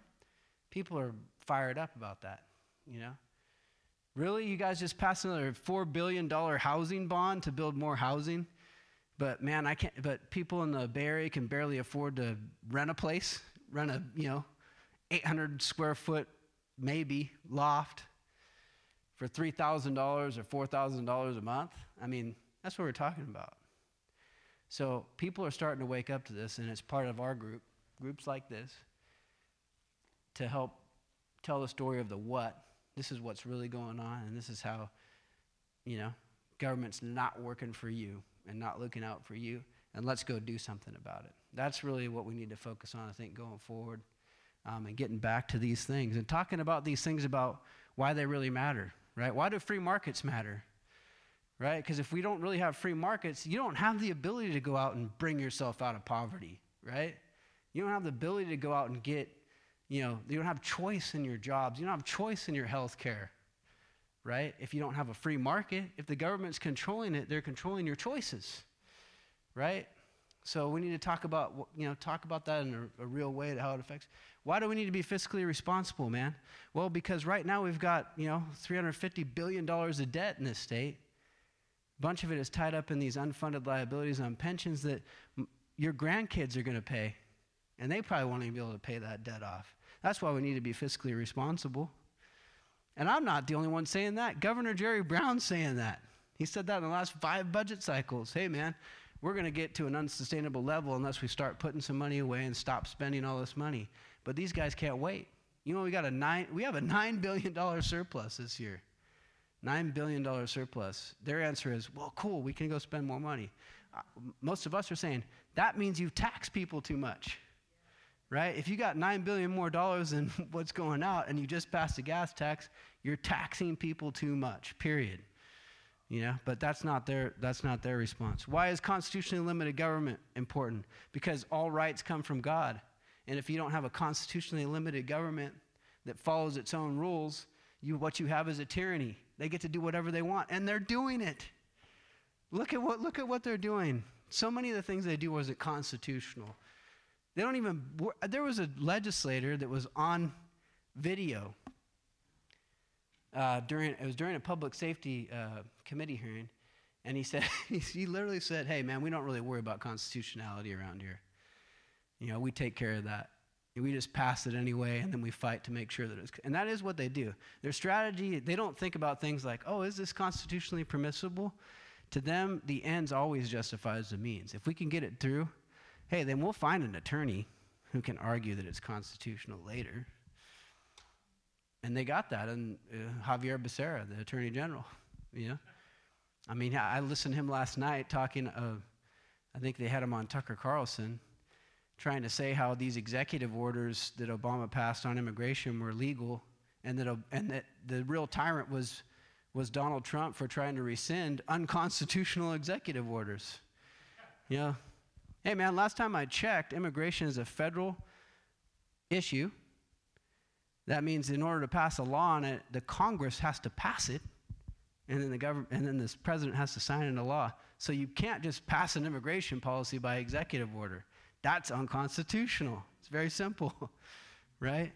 People are fired up about that, Really? You guys just passed another $4 billion housing bond to build more housing? But man, but people in the Bay Area can barely afford to rent a place, rent a, 800 square foot, maybe, loft for $3,000 or $4,000 a month. I mean, that's what we're talking about. So people are starting to wake up to this, and it's part of our groups like this, to help tell the story of the what. This is what's really going on, and this is how, government's not working for you and not looking out for you, and let's go do something about it. That's really what we need to focus on, I think, going forward, and getting back to these things and talking about these things about why they really matter, right? Why do free markets matter, right? Because if we don't really have free markets, you don't have the ability to go out and bring yourself out of poverty, right? You don't have the ability to go out and get, you don't have choice in your jobs. You don't have choice in your health care, right? If you don't have a free market, if the government's controlling it, they're controlling your choices, right? So we need to talk about that in a real way, how it affects. Why do we need to be fiscally responsible, man? Well, because right now we've got, $350 billion of debt in this state. A bunch of it is tied up in these unfunded liabilities on pensions that your grandkids are going to pay. and they probably won't even be able to pay that debt off. That's why we need to be fiscally responsible. And I'm not the only one saying that. Governor Jerry Brown's saying that. He said that in the last 5 budget cycles. Hey, man, we're going to get to an unsustainable level unless we start putting some money away and stop spending all this money. But these guys can't wait. You know, we have a $9 billion surplus this year. $9 billion surplus. Their answer is, well, cool, we can go spend more money. Most of us are saying, that means you've taxed people too much, right? If you got $9 billion more than what's going out and you just passed a gas tax, you're taxing people too much, period. You know, but that's not their response. Why is constitutionally limited government important? Because all rights come from God. And if you don't have a constitutionally limited government that follows its own rules, what you have is a tyranny. They get to do whatever they want, and they're doing it. Look at what they're doing. So many of the things they do wasn't constitutional. They don't even. There was a legislator that was on video during a public safety committee hearing, and he said he literally said, "Hey, man, we don't really worry about constitutionality around here. You know, we take care of that. We just pass it anyway, and then we fight to make sure that it's." And that is what they do. Their strategy, they don't think about things like, "Oh, is this constitutionally permissible?" To them, the ends always justifies the means. If we can get it through, hey, then we'll find an attorney who can argue that it's constitutional later. And they got that in Javier Becerra, the Attorney General. You know, I mean, I listened to him last night talking. I think they had him on Tucker Carlson, trying to say how these executive orders that Obama passed on immigration were legal, and that the real tyrant was Donald Trump for trying to rescind unconstitutional executive orders. You know, hey man, last time I checked, immigration is a federal issue. That means in order to pass a law on it, the Congress has to pass it, and then the government, and then this president has to sign into law. So you can't just pass an immigration policy by executive order. That's unconstitutional. It's very simple, right?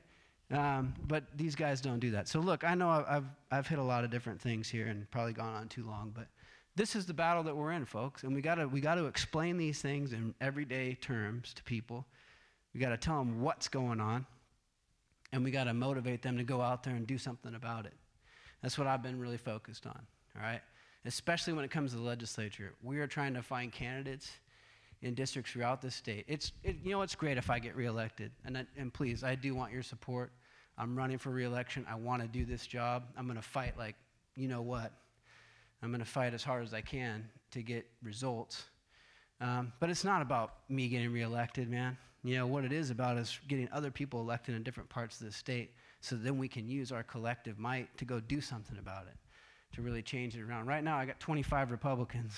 But these guys don't do that. So look, I know I've hit a lot of different things here and probably gone on too long, but this is the battle that we're in, folks, and we got to explain these things in everyday terms to people. We got to tell them what's going on, and we got to motivate them to go out there and do something about it. That's what I've been really focused on, all right? Especially when it comes to the legislature. We are trying to find candidates in districts throughout the state. You know, it's great if I get reelected, and please, I do want your support. I'm running for reelection. I want to do this job. I'm going to fight like, you know what? I'm going to fight as hard as I can to get results. But it's not about me getting reelected, man. You know, what it is about is getting other people elected in different parts of the state so then we can use our collective might to go do something about it, to really change it around. Right now, I got 25 Republicans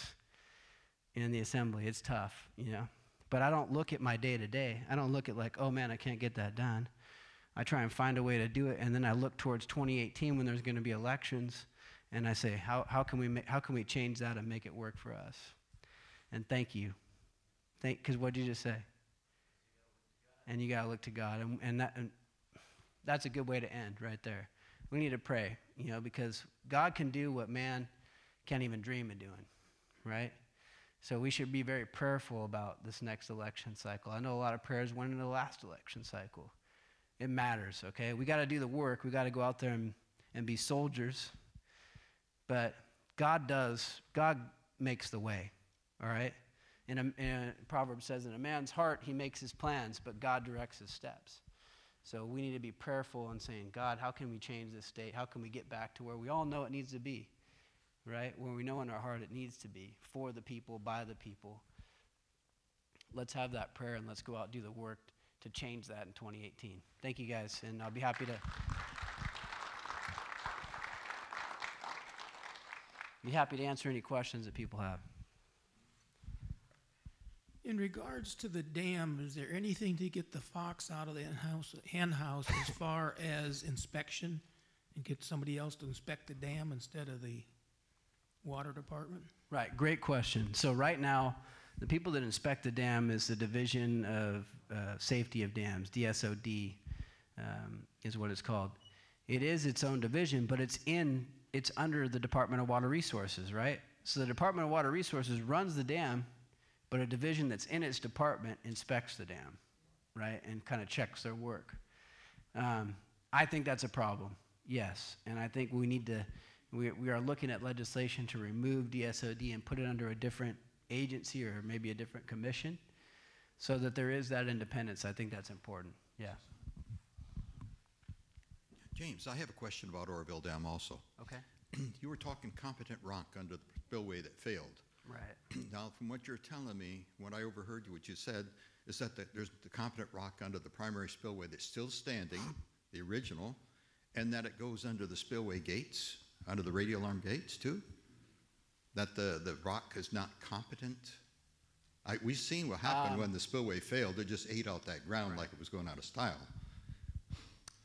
in the assembly. It's tough, you know. But I don't look at my day-to-day. I don't look at like, oh, man, I can't get that done. I try and find a way to do it, and then I look towards 2018 when there's going to be elections, and I say, how can we change that and make it work for us? And thank you. Because what did you just say? And you got to look to God. And that's a good way to end right there. We need to pray, you know, because God can do what man can't even dream of doing, right? So we should be very prayerful about this next election cycle. I know a lot of prayers went into the last election cycle. It matters, okay? We got to do the work. We got to go out there and be soldiers. But God makes the way, all right? And Proverbs says, in a man's heart, he makes his plans, but God directs his steps. So we need to be prayerful and saying, God, how can we change this state? How can we get back to where we all know it needs to be, right? Where we know in our heart it needs to be, for the people, by the people. Let's have that prayer and let's go out and do the work to change that in 2018. Thank you guys, and I'll be happy to answer any questions that people have. In regards to the dam, is there anything to get the fox out of the hen house as far as inspection and get somebody else to inspect the dam instead of the water department? Right, great question. So right now, the people that inspect the dam is the Division of Safety of Dams, DSOD is what it's called. It is its own division, but it's under the Department of Water Resources, right? So the Department of Water Resources runs the dam, but a division that's in its department inspects the dam, right, and kind of checks their work. I think that's a problem, yes, and I think we need to, we are looking at legislation to remove DSOD and put it under a different agency or maybe a different commission so that there is that independence. I think that's important, yeah. James, I have a question about Oroville Dam also. Okay. You were talking competent rock under the spillway that failed. Right. Now, from what you're telling me, what I overheard you, what you said, is that there's the competent rock under the primary spillway that's still standing, the original, and that it goes under the spillway gates, under the radial arm gates too? That the rock is not competent? We've seen what happened when the spillway failed. It just ate out that ground like it was going out of style.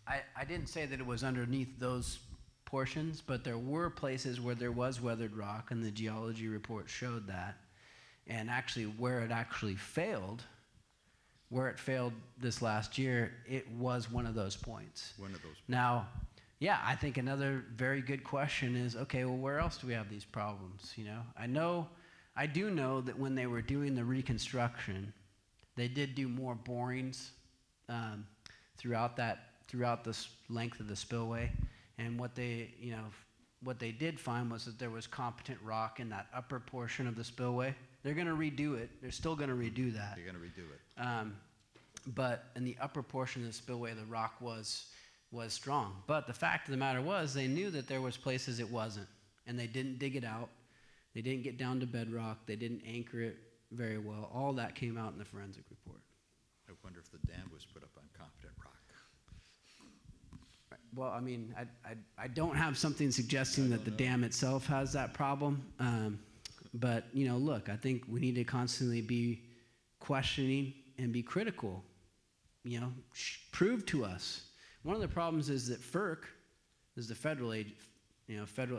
I didn't say that it was underneath those portions, but there were places where there was weathered rock, and the geology report showed that. And actually, where it actually failed, where it failed this last year, it was one of those points. One of those points. Now, yeah, I think another very good question is, okay, well, where else do we have these problems, you know? I do know that when they were doing the reconstruction, they did do more borings throughout the length of the spillway. And what they did find was that there was competent rock in that upper portion of the spillway. They're going to redo it. They're still going to redo that. They're going to redo it. But in the upper portion of the spillway, the rock was strong. But the fact of the matter was, they knew that there was places it wasn't, and they didn't dig it out. They didn't get down to bedrock. They didn't anchor it very well. All that came out in the forensic report. I wonder if the dam was put up on competent rock. Well, I mean, I don't have something suggesting that the dam itself has that problem. But, you know, look, I think we need to constantly be questioning and be critical. You know, prove to us. One of the problems is that FERC is the Federal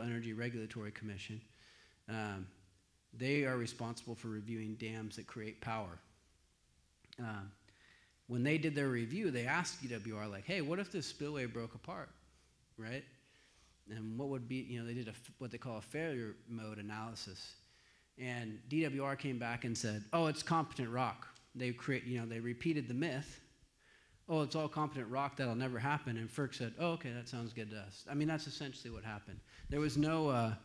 Energy Regulatory Commission. They are responsible for reviewing dams that create power. When they did their review, they asked DWR, like, hey, what if this spillway broke apart, right? And what would be, you know, they did what they call a failure mode analysis. And DWR came back and said, oh, it's competent rock. They repeated the myth. Oh, it's all competent rock, that'll never happen. And FERC said, oh, okay, that sounds good to us. I mean, that's essentially what happened. There was no,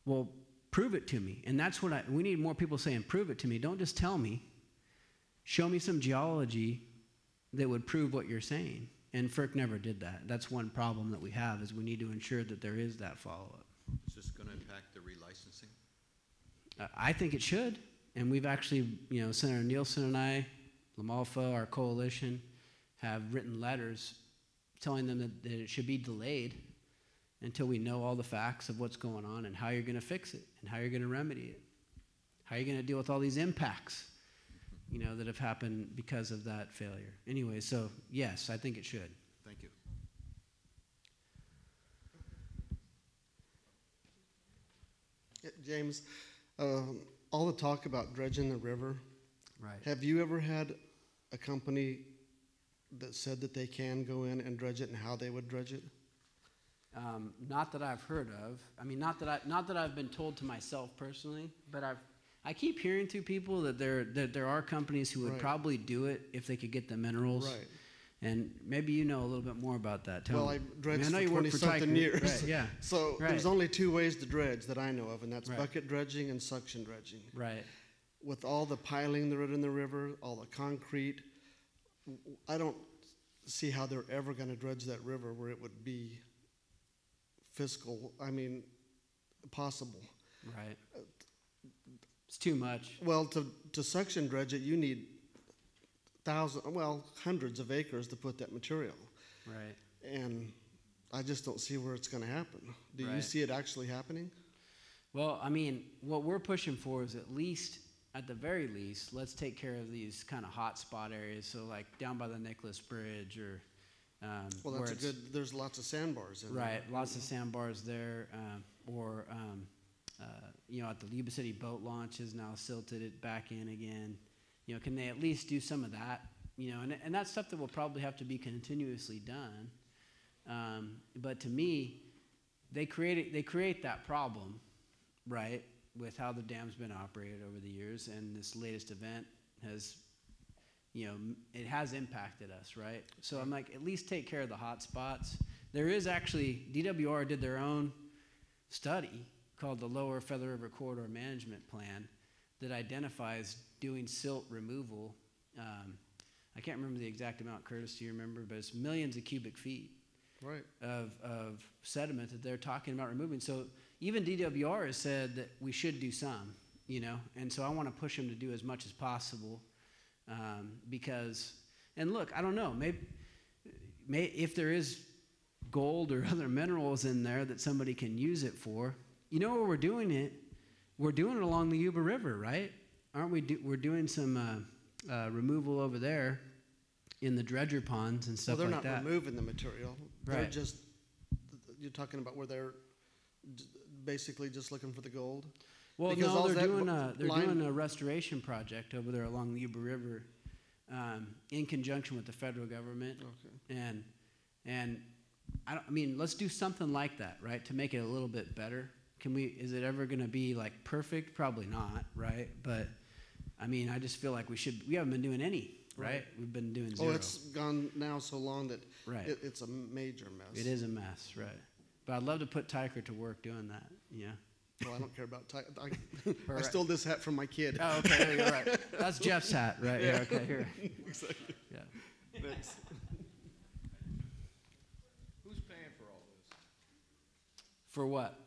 well, prove it to me. And that's what we need more people saying, prove it to me. Don't just tell me. Show me some geology that would prove what you're saying. And FERC never did that. That's one problem that we have, is we need to ensure that there is that follow-up. Is this going to impact the relicensing? I think it should. And we've actually, you know, Senator Nielsen and I, Lamalfa, our coalition, have written letters telling them that it should be delayed until we know all the facts of what's going on and how you're going to fix it and how you're going to remedy it. How you're going to deal with all these impacts, you know, that have happened because of that failure. Anyway, so yes, I think it should. Thank you. Yeah, James, all the talk about dredging the river, Right. have you ever had a company that said that they can go in and dredge it and how they would dredge it? Not that I've heard of. I mean, not that I've been told to myself personally, but I keep hearing through people that there are companies who would Right. probably do it if they could get the minerals. Right. And maybe you know a little bit more about that. Tell Well, me. I dredged know for you work for 20-something Tyker. years. Right, yeah. So Right. there's only two ways to dredge that I know of, and that's Right. bucket dredging and suction dredging. Right. With all the piling that are in the river, all the concrete, I don't see how they're ever going to dredge that river where it would be possible. Right. It's too much. Well, to suction dredge it, you need hundreds of acres to put that material. Right. And I just don't see where it's going to happen. Do you Right. see it actually happening? Well, I mean, what we're pushing for is at the very least, let's take care of these kind of hot spot areas. So like down by the Nicholas Bridge or Well, where that's there's lots of sandbars in there. right, lots of sandbars there, or you know, at the Yuba City boat launch is now silted it back in again. You know, can they at least do some of that? You know, and that's stuff that will probably have to be continuously done. But to me, they create that problem, right, with how the dam's been operated over the years, and this latest event has it has impacted us, right? So I'm like, at least take care of the hot spots. There is actually, DWR did their own study called the Lower Feather River Corridor Management Plan that identifies doing silt removal. I can't remember the exact amount, Curtis, do you remember? But it's millions of cubic feet Right. of sediment that they're talking about removing. So even DWR has said that we should do some, and so I want to push them to do as much as possible because, and look, I don't know, maybe if there is gold or other minerals in there that somebody can use it for, where we're doing it? We're doing it along the Yuba River, right? Aren't we? We're doing some removal over there in the dredger ponds and stuff like that. Well, they're not removing the material. They're Right. just, you're talking about where they're basically just looking for the gold? Well, Because no, all they're that doing a restoration project over there along the Yuba River, in conjunction with the federal government. Okay. And I mean, let's do something like that, right, to make it a little bit better. Is it ever going to be like perfect? Probably not, right? But I mean, I just feel like we haven't been doing any, right? We've been doing zero. Oh, it's gone now so long that Right. it's a major mess. It is a mess, right? But I'd love to put Tyker to work doing that, yeah. Well, I don't care about I Right. stole this hat from my kid. Oh, okay, you're right. That's Jeff's hat, right? Yeah, okay, here. Exactly. Yeah. Thanks. Who's paying for all this? For what?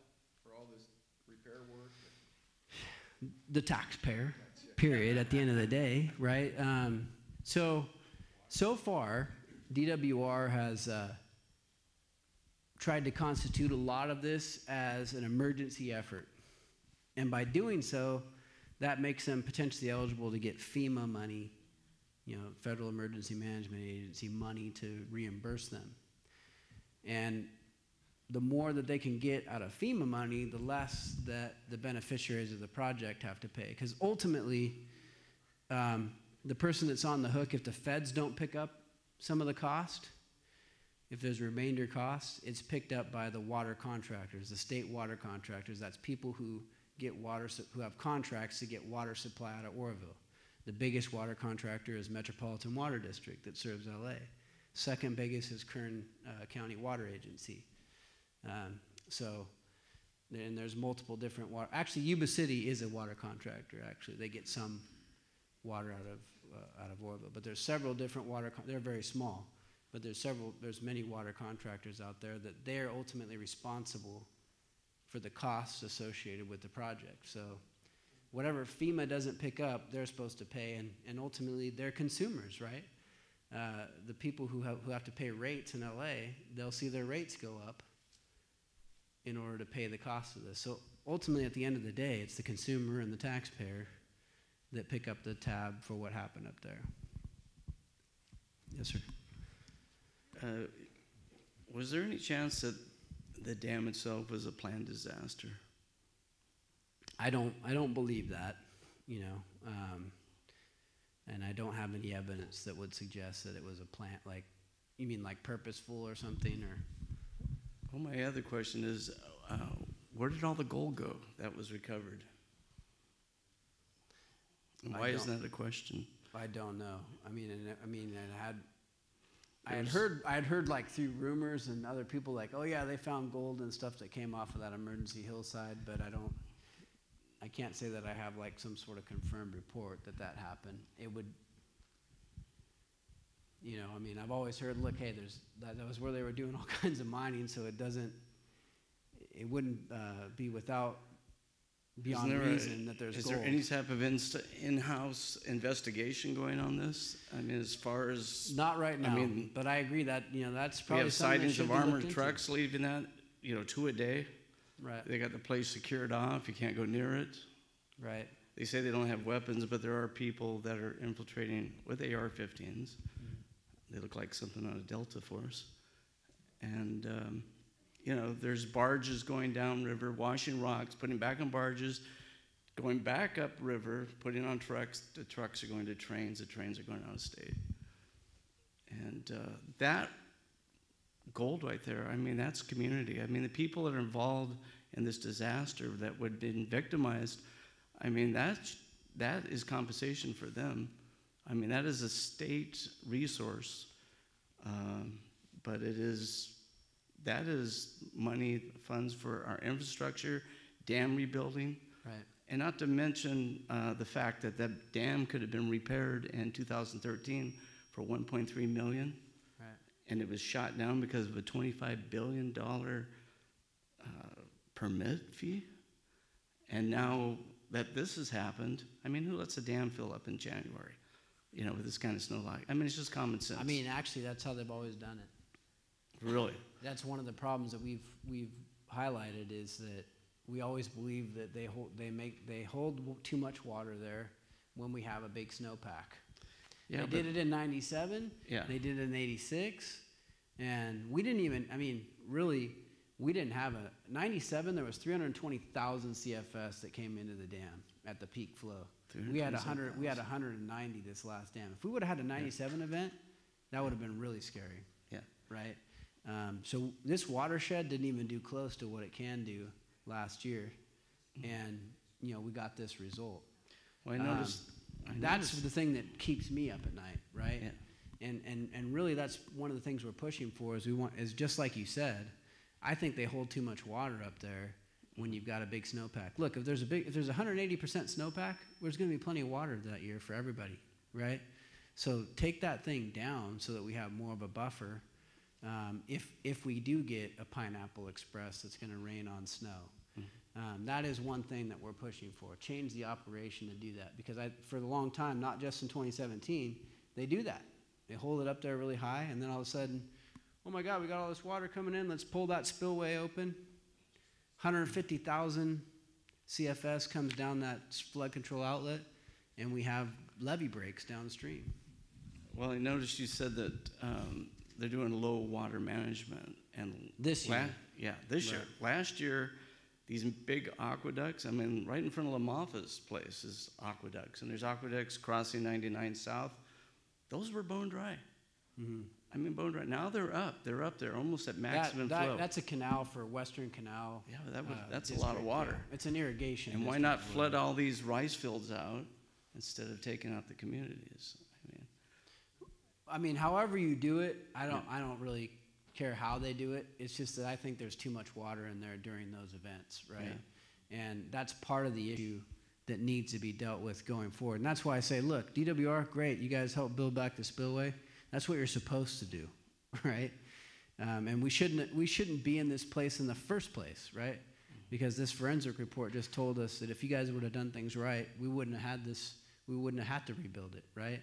For all this repair work? The taxpayer, period, at the end of the day, right? So far, DWR has tried to constitute a lot of this as an emergency effort. And by doing so, that makes them potentially eligible to get FEMA money, Federal Emergency Management Agency money to reimburse them. And the more that they can get out of FEMA money, the less that the beneficiaries of the project have to pay. Because ultimately, the person that's on the hook, if the feds don't pick up some of the cost, if there's remainder costs, it's picked up by the water contractors, the state water contractors. That's people who get who have contracts to get water supply out of Oroville. The biggest water contractor is Metropolitan Water District that serves LA. Second biggest is Kern County Water Agency. And there's multiple different water. Actually, Yuba City is a water contractor. Actually, they get some water out of Oroville, but there's several different they're very small, but there's many water contractors out there that they're ultimately responsible for the costs associated with the project. So whatever FEMA doesn't pick up, they're supposed to pay, and ultimately they're consumers, right? The people who have to pay rates in LA, they'll see their rates go up in order to pay the cost of this. So ultimately, at the end of the day, it's the consumer and the taxpayer that pick up the tab for what happened up there. Yes, sir. Was there any chance that the dam itself was a planned disaster? I don't believe that, and I don't have any evidence that would suggest that it was a plant, like, you mean like purposeful or something, or? Well, my other question is, where did all the gold go that was recovered? And why isn't that a question? I don't know. I had heard like through rumors and other people like, oh yeah, they found gold and stuff that came off of that emergency hillside, but I can't say that I have like some sort of confirmed report that happened. It would, I've always heard, look, hey, that was where they were doing all kinds of mining, so it wouldn't be beyond reason that there's gold. Is there any type of in-house investigation going on this? I mean, as far as... Not right now, but I agree that, that's probably we have something that sightings should of be armored looked trucks leaving that, 2 a day. Right. They got the place secured off. You can't go near it. Right. They say they don't have weapons, but there are people that are infiltrating with AR-15s. Mm-hmm. They look like something out of Delta Force. And, there's barges going downriver, washing rocks, putting back on barges, going back upriver, putting on trucks. The trucks are going to trains. The trains are going out of state. And that gold right there, that's community. The people that are involved in this disaster that would have been victimized, that is compensation for them. I mean, that is a state resource, but that is money, funds for our infrastructure, dam rebuilding. Right. And not to mention the fact that that dam could have been repaired in 2013 for $1.3 million. Right. And it was shot down because of a $25 billion permit fee. And now that this has happened, I mean, who lets a dam fill up in January, you know, with this kind of snow lag? I mean, it's just common sense. I mean, actually, that's how they've always done it. Really? That's one of the problems that we've highlighted is that we always believe that they hold too much water there when we have a big snowpack. Yeah, they did it in '97. Yeah. They did it in '86, and we didn't even. I mean, really, we didn't have a '97. There was 320,000 CFS that came into the dam at the peak flow. We had 100. We had 190 this last dam. If we would have had a '97 event, that would have been really scary. Yeah. Right. So this watershed didn't even do close to what it can do last year, and you know we got this result. Well, I noticed. That's the thing that keeps me up at night, right? Yeah. And really that's one of the things we're pushing for is just like you said, I think they hold too much water up there when you've got a big snowpack. Look, if there's 180% snowpack, there's going to be plenty of water that year for everybody, right? So take that thing down so that we have more of a buffer. If we do get a Pineapple Express that's going to rain on snow. That is one thing that we're pushing for. Change the operation to do that. Because for the long time, not just in 2017, they do that. They hold it up there really high, and then all of a sudden, oh my God, we got all this water coming in. Let's pull that spillway open. 150,000 CFS comes down that flood control outlet, and we have levee breaks downstream. Well, I noticed you said that they're doing low water management. And this year. This year. Last year, these big aqueducts, I mean, right in front of LaMoffa's place is aqueducts. And there's aqueducts crossing 99 South. Those were bone dry. Mm-hmm. I mean, bone dry. Now they're up. They're up there almost at maximum flow. That's a canal for Western Canal. Yeah, that's a lot of water. Yeah. It's an irrigation. And why not flood all these rice fields out instead of taking out the communities? I mean, however you do it, I don't really care how they do it. It's just that I think there's too much water in there during those events, right? Yeah. And that's part of the issue that needs to be dealt with going forward. And that's why I say, look, DWR, great, you guys help build back the spillway. That's what you're supposed to do, right? And we shouldn't be in this place in the first place, right? Because this forensic report just told us that if you guys would have done things right, we wouldn't have had this. We wouldn't have had to rebuild it, right?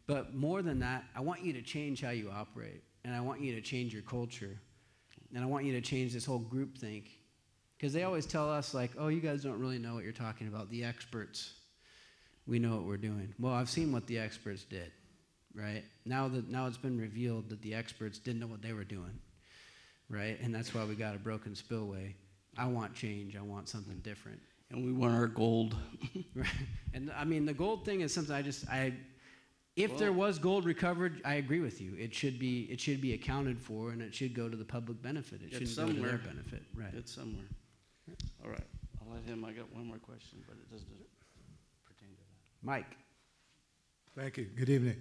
But more than that, I want you to change how you operate. And I want you to change your culture. And I want you to change this whole group think. Because they always tell us, like, oh, you guys don't really know what you're talking about. The experts, we know what we're doing. Well, I've seen what the experts did, right? Now it's been revealed that the experts didn't know what they were doing, right? And that's why we got a broken spillway. I want change. I want something different. And we want our gold. Right. And, I mean, the gold thing is something If there was gold recovered, I agree with you. It should be accounted for, and it should go to the public benefit. It shouldn't go to their benefit. Right. It's somewhere. All right. I'll let him. I got one more question, but it doesn't pertain to that. Mike. Thank you. Good evening.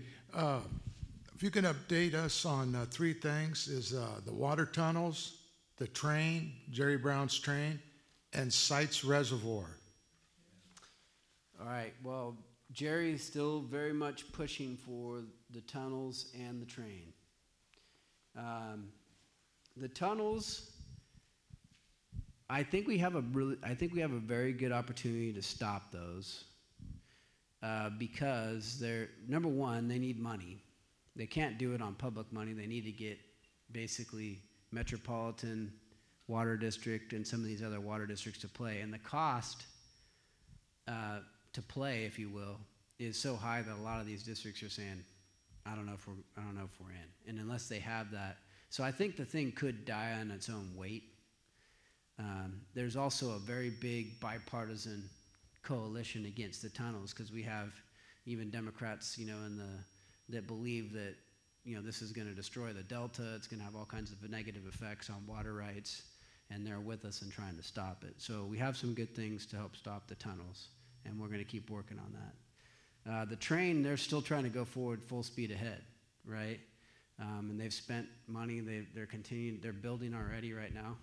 If you can update us on three things, is the water tunnels, the train, Jerry Brown's train, and Sites Reservoir. All right. Well, Jerry's still very much pushing for the tunnels and the train. The tunnels, I think we have a very good opportunity to stop those because number one, they need money. They can't do it on public money. They need to get basically Metropolitan Water District and some of these other water districts to play, and the cost to play, if you will, is so high that a lot of these districts are saying, I don't know if we're in. And unless they have that, so I think the thing could die on its own weight. There's also a very big bipartisan coalition against the tunnels because we have even Democrats, that believe that, this is going to destroy the Delta. It's going to have all kinds of negative effects on water rights, and they're with us in trying to stop it. So we have some good things to help stop the tunnels, and we're going to keep working on that. The train, they're still trying to go forward full speed ahead, right? And they've spent money. They're continuing. They're building already right now.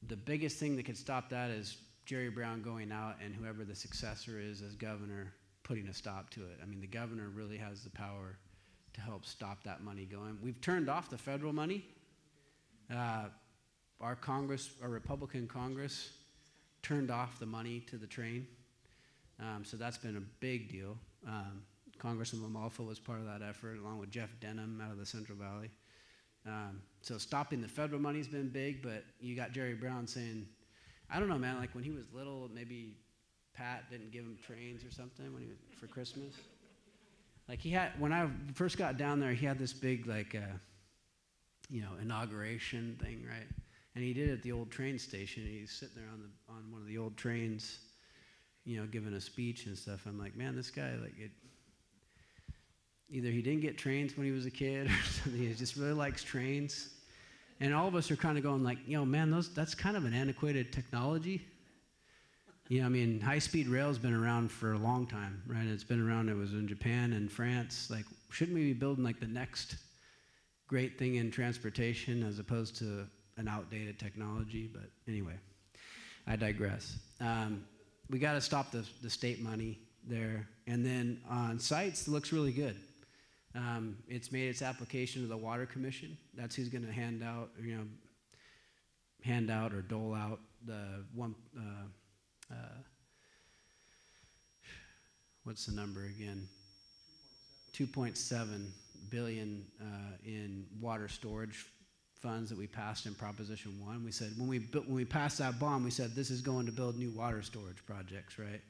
The biggest thing that could stop that is Jerry Brown going out and whoever the successor is as governor putting a stop to it. I mean, the governor really has the power to help stop that money going. We've turned off the federal money. Our Republican Congress turned off the money to the train. So that's been a big deal. Congressman Lamalfa was part of that effort, along with Jeff Denham out of the Central Valley. So stopping the federal money's been big, but you got Jerry Brown saying, I don't know, man, like when he was little, maybe Pat didn't give him trains or something for Christmas. Like when I first got down there, he had this big, like, inauguration thing, right? And he did it at the old train station. He's sitting there on one of the old trains, giving a speech and stuff. I'm like, man, this guy, either he didn't get trains when he was a kid or something. He just really likes trains. And all of us are kind of going like, man, that's kind of an antiquated technology. High-speed rail's been around for a long time, right? It's been around, it was in Japan and France. Like, shouldn't we be building like the next great thing in transportation as opposed to an outdated technology? But anyway, I digress. We got to stop the state money there. And then on sites, it looks really good. It's made its application to the Water Commission. That's who's going to hand out or dole out the what's the number again? 2.7 billion in water storage funds that we passed in Proposition 1. We said when we passed that bond, we said this is going to build new water storage projects, right?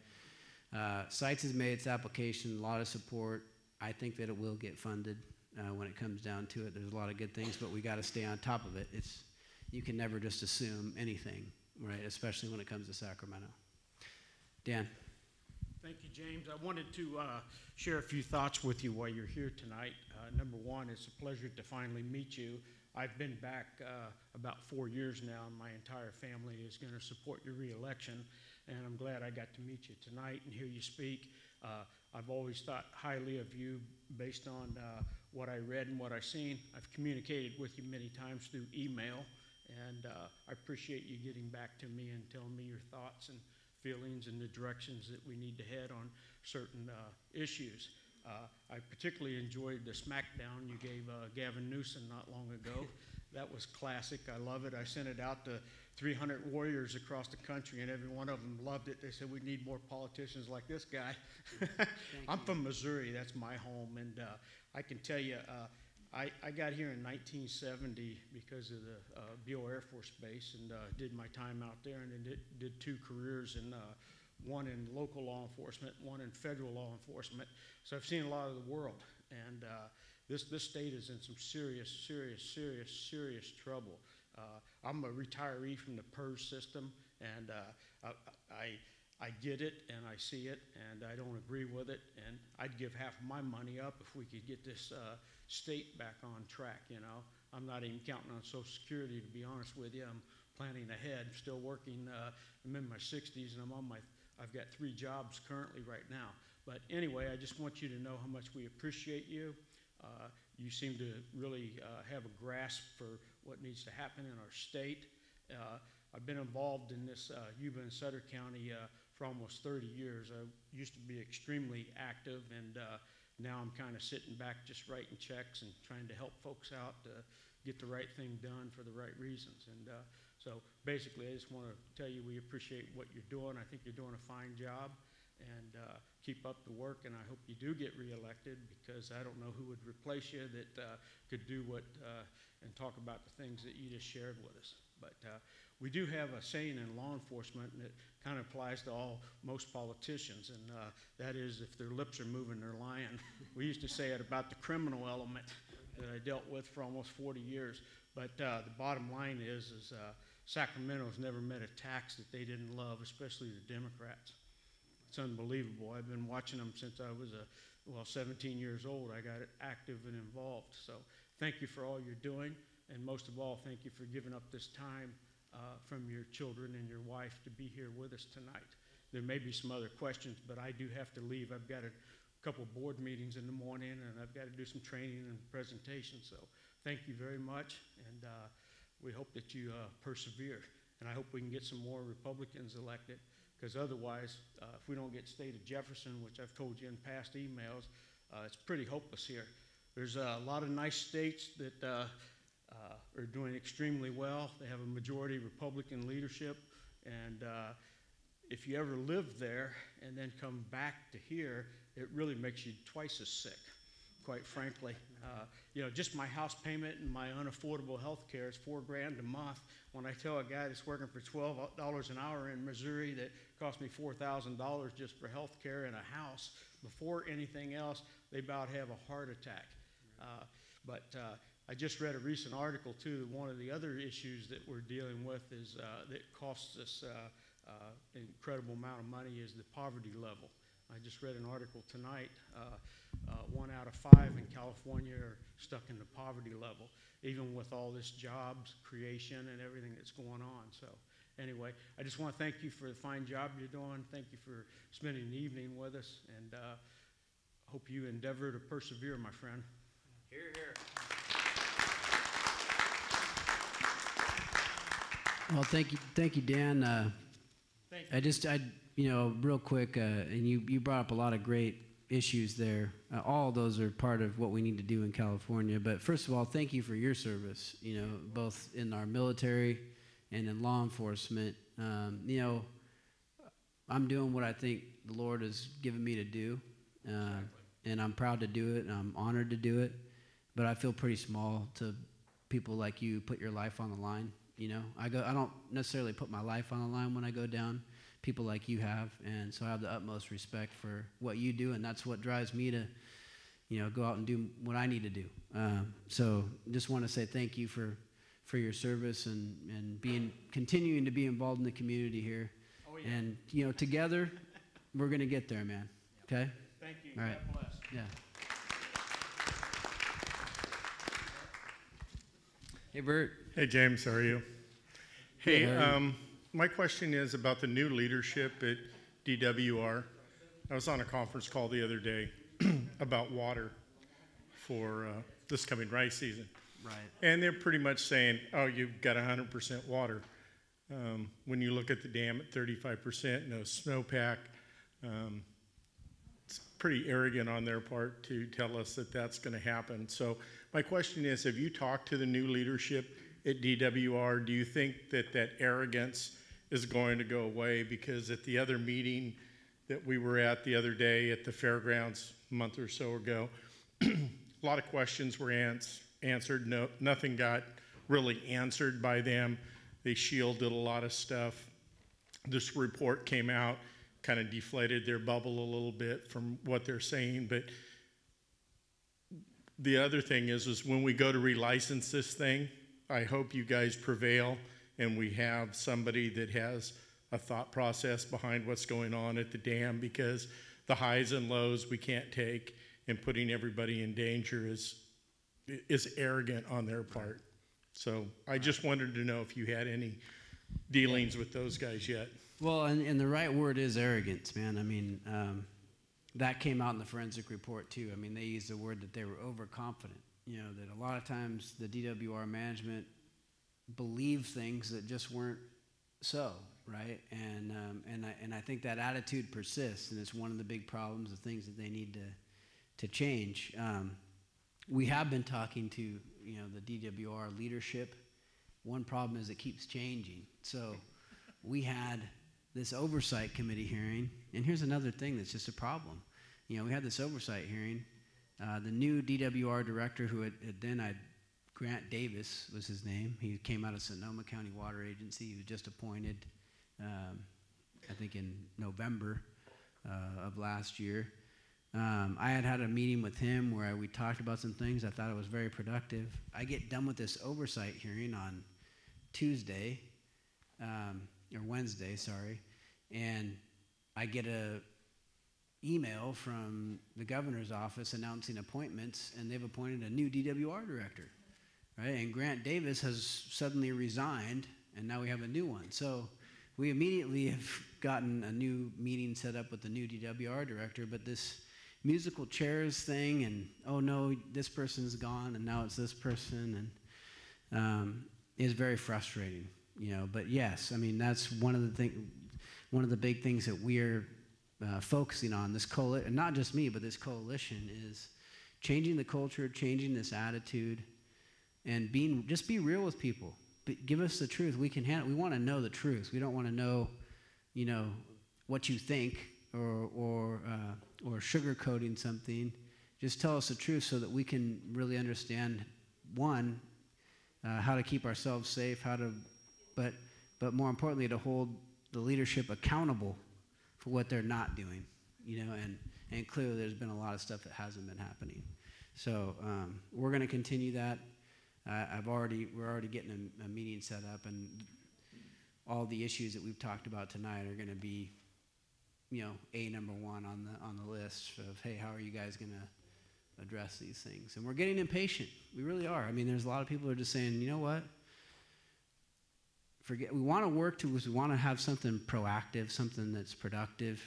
Sites has made its application, a lot of support. I think that it will get funded when it comes down to it. There's a lot of good things, but we got to stay on top of it. You can never just assume anything, right? Especially when it comes to Sacramento. Dan. Thank you, James. I wanted to share a few thoughts with you while you're here tonight. Number one, it's a pleasure to finally meet you. I've been back about 4 years now, and my entire family is going to support your reelection, and I'm glad I got to meet you tonight and hear you speak. I've always thought highly of you based on what I read and what I've seen. I've communicated with you many times through email, and I appreciate you getting back to me and telling me your thoughts and feelings and the directions that we need to head on certain issues. I particularly enjoyed the smackdown you gave Gavin Newsom not long ago. That was classic. I love it. I sent it out to 300 warriors across the country, and every one of them loved it. They said, we need more politicians like this guy. I'm from Missouri. That's my home. And I can tell you, I got here in 1970 because of the Beale Air Force Base, and did my time out there, and then did 2 careers, one in local law enforcement, one in federal law enforcement. So I've seen a lot of the world, and this state is in some serious trouble. I'm a retiree from the PERS system, and I get it and I see it, and I don't agree with it, and I'd give half of my money up if we could get this state back on track. I'm not even counting on Social Security, to be honest with you. I'm planning ahead, still working. I'm in my 60s, and I've got 3 jobs currently right now. But anyway, I just want you to know how much we appreciate you. You seem to really have a grasp for what needs to happen in our state. I've been involved in this Yuba and Sutter County for almost 30 years. I used to be extremely active, and now I'm kind of sitting back just writing checks and trying to help folks out to get the right thing done for the right reasons. And so basically, I just want to tell you we appreciate what you're doing. I think you're doing a fine job, and keep up the work, and I hope you do get reelected, because I don't know who would replace you that could do what and talk about the things that you just shared with us. But we do have a saying in law enforcement, and it kind of applies to most politicians, and that is, if their lips are moving, they're lying. We used to say it about the criminal element that I dealt with for almost 40 years. But the bottom line is Sacramento's never met a tax that they didn't love, especially the Democrats. It's unbelievable. I've been watching them since I was 17 years old. I got active and involved. So thank you for all you're doing, and most of all, thank you for giving up this time from your children and your wife to be here with us tonight. there may be some other questions, but I do have to leave. I've got a couple board meetings in the morning, and I've got to do some training and presentations. So thank you very much, and we hope that you persevere. And I hope we can get some more Republicans elected, because otherwise, if we don't get state of Jefferson, which I've told you in past emails, it's pretty hopeless here. There's a lot of nice states that are doing extremely well. They have a majority Republican leadership, and if you ever live there and then come back to here, it really makes you twice as sick, quite frankly. You know, just my house payment and my unaffordable health care is $4 grand a month. When I tell a guy that's working for $12 an hour in Missouri that cost me $4,000 just for health care and a house, before anything else, they about have a heart attack. But I just read a recent article, too. One of the other issues that we're dealing with is that costs us an incredible amount of money is the poverty level. I just read an article tonight. 1 out of 5 in California are stuck in the poverty level, even with all this jobs creation and everything that's going on. So anyway, I just want to thank you for the fine job you're doing. Thank you for spending the evening with us, and hope you endeavor to persevere, my friend. Hear, hear. Well, thank you, Dan. Thank you. You know, real quick, and you brought up a lot of great issues there. All of those are part of what we need to do in California. But first of all, thank you for your service, you know, both in our military and in law enforcement. You know, I'm doing what I think the Lord has given me to do, and I'm proud to do it, and I'm honored to do it. But I feel pretty small to people like you put your life on the line. You know, I don't necessarily put my life on the line when I go down. People like you have, and so I have the utmost respect for what you do, and that's what drives me to, you know, go out and do what I need to do. So just want to say thank you for your service and continuing to be involved in the community here. Oh, yeah. And you know, together we're gonna get there, man. Okay. Thank you. All right. God bless. Yeah. Hey, Bert. Hey, James, how are you? Hey, my question is about the new leadership at DWR. I was on a conference call the other day about water for this coming rice season. Right. And they're pretty much saying, oh, you've got 100% water. When you look at the dam at 35%, no snowpack, it's pretty arrogant on their part to tell us that that's going to happen. So my question is, have you talked to the new leadership at DWR? Do you think that that arrogance is going to go away? Because at the other meeting that we were at the other day at the fairgrounds a month or so ago, a lot of questions were answered. No, nothing got really answered by them. They shielded a lot of stuff. This report came out, kind of deflated their bubble a little bit from what they're saying. But the other thing is when we go to relicense this thing, I hope you guys prevail and we have somebody that has a thought process behind what's going on at the dam, because the highs and lows we can't take, and putting everybody in danger is arrogant on their part. So I just wanted to know if you had any dealings with those guys yet. Well, and the right word is arrogance, man. I mean, that came out in the forensic report too. I mean, they used the word that they were overconfident. You know, that a lot of times the DWR management believed things that just weren't so, right? And I think that attitude persists, and it's one of the big problems, the things that they need to change. We have been talking to, you know, the DWR leadership. One problem is it keeps changing. So we had this oversight committee hearing, and here's another thing that's just a problem. You know, we had this oversight hearing. The new DWR director, who Grant Davis was his name. He came out of Sonoma County Water Agency. He was just appointed, I think in November of last year. I had a meeting with him where we talked about some things. I thought it was very productive. I get done with this oversight hearing on Tuesday, or Wednesday, sorry, and I get a email from the governor's office announcing appointments, and they've appointed a new DWR director, right? And Grant Davis has suddenly resigned, and now we have a new one. So we immediately have gotten a new meeting set up with the new DWR director, but this musical chairs thing, and oh no, this person's gone, and now it's this person, and is very frustrating, But yes, I mean that's one of the big things that we're focusing on. This coalition, and not just me, but this coalition is changing the culture, changing this attitude, and just be real with people. Give us the truth. We can handle. We want to know the truth. We don't want to know, what you think or sugarcoating something. Just tell us the truth so that we can really understand, one, how to keep ourselves safe, but more importantly, to hold the leadership accountable for what they're not doing, and clearly there's been a lot of stuff that hasn't been happening. So we're going to continue that. We're already getting a meeting set up, and all the issues that we've talked about tonight are going to be, number one on the list of, hey, how are you guys going to address these things? And we're getting impatient. We really are. I mean, there's a lot of people who are just saying, you know what? We want to work we want to have something proactive, something that's productive.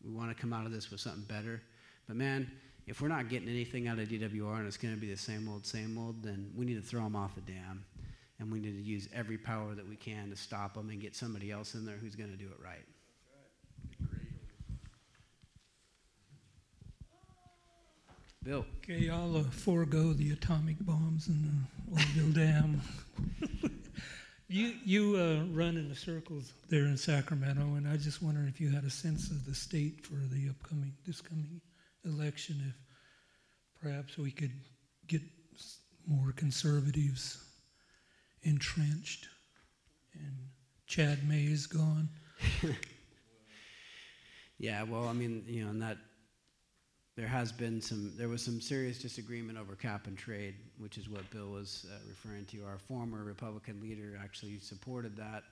We want to come out of this with something better. But man, if we're not getting anything out of DWR and it's going to be the same old, then we need to throw them off the dam, and we need to use every power that we can to stop them and get somebody else in there who's going to do it right. Bill. Okay, I'll forego the atomic bombs in the Oroville Dam. You run in the circles there in Sacramento, and I just wonder if you had a sense of the state for this coming election, if perhaps we could get more conservatives entrenched, and Chad May is gone. Yeah, well, I mean, and that there was some serious disagreement over cap and trade, which is what Bill was referring to. Our former Republican leader actually supported that.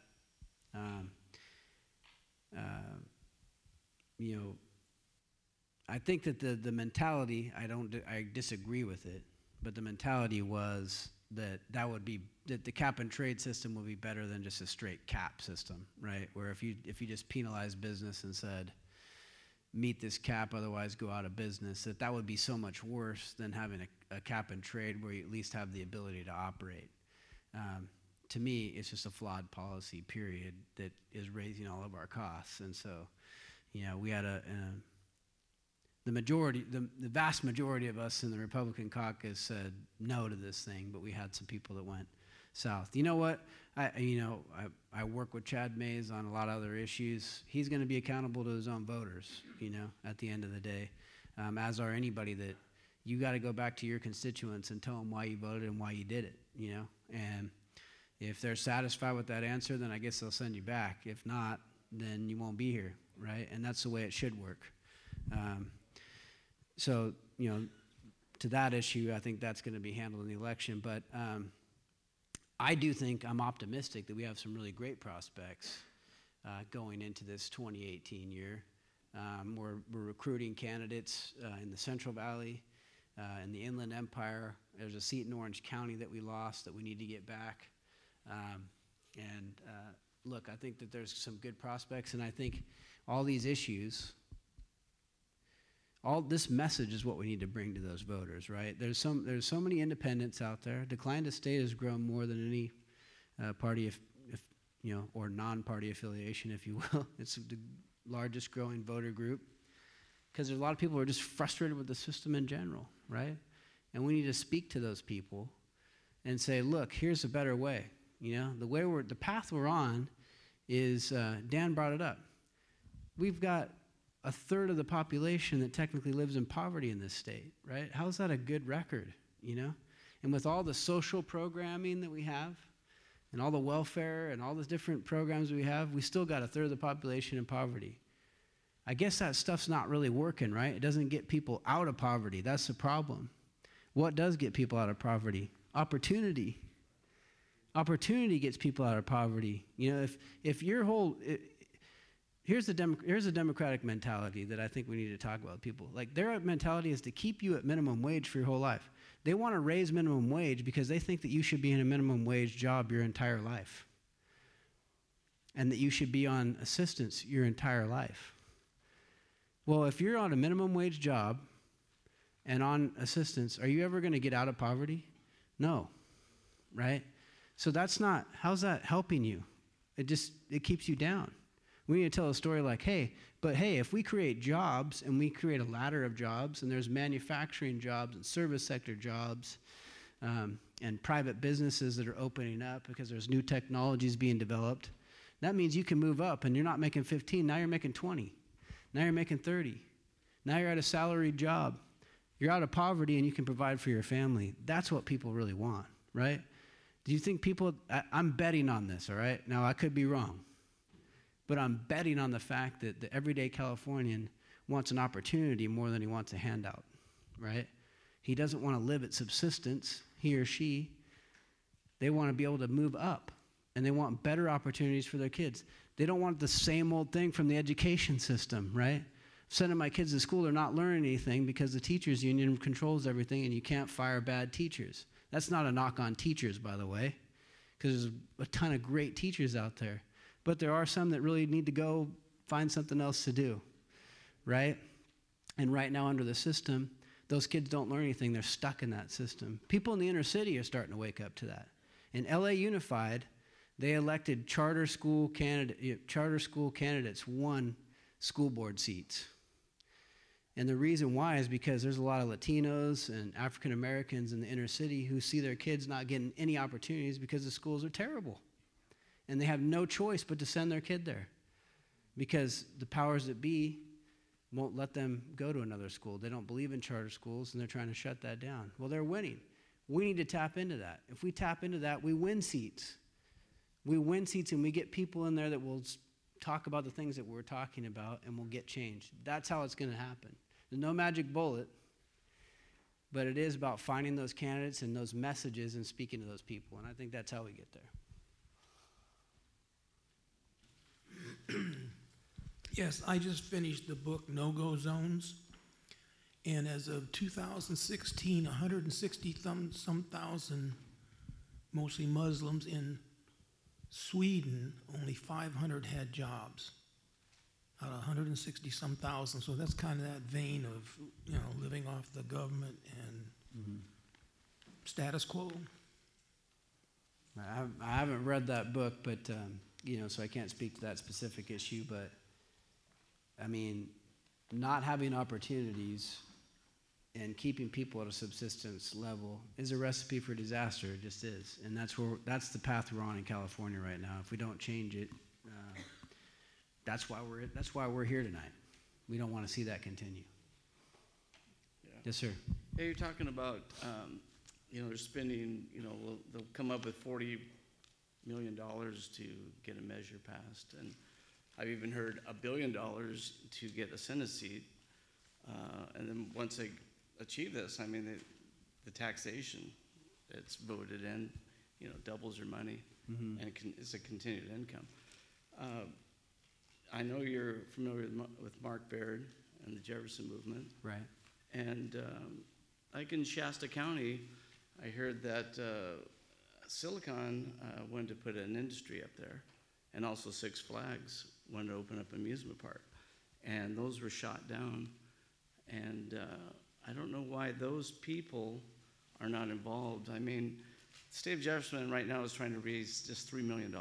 I think that the mentality, I disagree with it, but the mentality was that the cap and trade system would be better than just a straight cap system, right? Where if you just penalize business and said, meet this cap, otherwise go out of business, that would be so much worse than having a cap and trade where you at least have the ability to operate. To me, it's just a flawed policy, period, that is raising all of our costs. And so, we had the vast majority of us in the Republican caucus said no to this thing, but we had some people that went south. You know what? I work with Chad Mays on a lot of other issues. He's going to be accountable to his own voters, at the end of the day, as are anybody that you got to go back to your constituents and tell them why you voted and why you did it, and if they're satisfied with that answer, then I guess they'll send you back. If not, then you won't be here, right? And that's the way it should work. So, to that issue, I think that's going to be handled in the election. But I do think I'm optimistic that we have some really great prospects going into this 2018 year. We're recruiting candidates in the Central Valley, in the Inland Empire. There's a seat in Orange County that we lost that we need to get back. Look, I think that there's some good prospects, and I think all these issues, all this message is what we need to bring to those voters, right? There's so many independents out there. Decline to State has grown more than any party, if or non-party affiliation, if you will. It's the largest growing voter group because there's a lot of people who are just frustrated with the system in general, right? And we need to speak to those people and say, look, here's a better way. The path we're on is, Dan brought it up. We've got a third of the population that technically lives in poverty in this state, right? How's that a good record, And with all the social programming that we have and all the welfare and all the different programs we have, we still got a third of the population in poverty. I guess that stuff's not really working, right? It doesn't get people out of poverty. That's the problem. What does get people out of poverty? Opportunity. Opportunity gets people out of poverty. If your whole... Here's the Democratic mentality that I think we need to talk about with people. Like, their mentality is to keep you at minimum wage for your whole life. They want to raise minimum wage because they think that you should be in a minimum wage job your entire life. and that you should be on assistance your entire life. Well, if you're on a minimum wage job and on assistance, are you ever going to get out of poverty? No, right? So how's that helping you? It keeps you down. We need to tell a story like, hey, if we create jobs and we create a ladder of jobs, and there's manufacturing jobs and service sector jobs, and private businesses that are opening up because there's new technologies being developed, that means you can move up, and you're not making 15, now you're making 20. Now you're making 30. Now you're at a salaried job. You're out of poverty and you can provide for your family. That's what people really want, right? Do you think I'm betting on this, all right? Now I could be wrong, but I'm betting on the fact that the everyday Californian wants an opportunity more than he wants a handout, right? He doesn't want to live at subsistence, he or she. They want to be able to move up, and they want better opportunities for their kids. They don't want the same old thing from the education system, right? Sending my kids to school, they're not learning anything because the teachers union controls everything, and you can't fire bad teachers. That's not a knock on teachers, by the way, because there's a ton of great teachers out there. But there are some that really need to go find something else to do, right? And right now under the system, those kids don't learn anything. They're stuck in that system. People in the inner city are starting to wake up to that. In LA Unified, they elected charter school candidates won school board seats. And the reason why is because there's a lot of Latinos and African Americans in the inner city who see their kids not getting any opportunities because the schools are terrible. And they have no choice but to send their kid there because the powers that be won't let them go to another school. They don't believe in charter schools, and they're trying to shut that down. Well, they're winning. We need to tap into that. If we tap into that, we win seats. We win seats, and we get people in there that will talk about the things that we're talking about, and we'll get change. That's how it's going to happen. There's no magic bullet, but it is about finding those candidates and those messages and speaking to those people, and I think that's how we get there. Yes, I just finished the book No-Go Zones, and as of 2016, 160-some thousand, mostly Muslims in Sweden, only 500 had jobs out of 160-some thousand. So that's kind of that vein of, living off the government and status quo. I haven't read that book, but so I can't speak to that specific issue. But I mean, not having opportunities and keeping people at a subsistence level is a recipe for disaster. It just is, and that's the path we're on in California right now. If we don't change it, that's why we're here tonight. We don't want to see that continue. Yeah. Yes, sir. Yeah, you're talking about, they're spending, they'll come up with $40 million to get a measure passed, and I've even heard $1 billion to get a Senate seat, and then once they achieve this, I mean, the taxation that's voted in, doubles your money, and it's a continued income. I know you're familiar with Mark Baird and the Jefferson movement. Right. And like in Shasta County, I heard that Silicon wanted to put an industry up there, and also Six Flags wanted to open up an amusement park. And those were shot down. And I don't know why those people are not involved. I mean, the state of Jefferson right now is trying to raise just $3 million,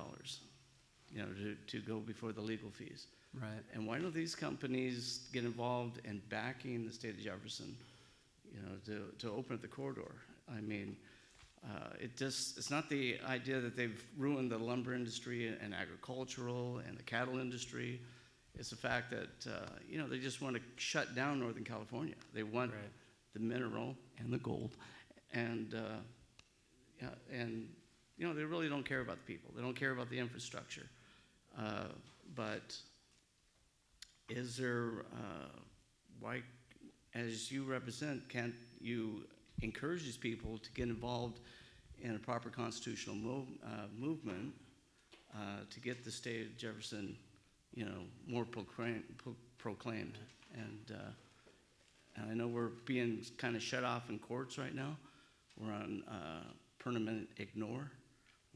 to go before the legal fees. Right. And why don't these companies get involved in backing the state of Jefferson, to open up the corridor? I mean, it's not the idea that they've ruined the lumber industry and agricultural and the cattle industry. It's the fact that, they just want to shut down Northern California. They want the mineral and the gold. And, they really don't care about the people. They don't care about the infrastructure. But is there, why, as you represent, can't you encourage these people to get involved in a proper constitutional movement to get the state of Jefferson, more proclaimed? And I know we're being kind of shut off in courts right now. We're on permanent ignore,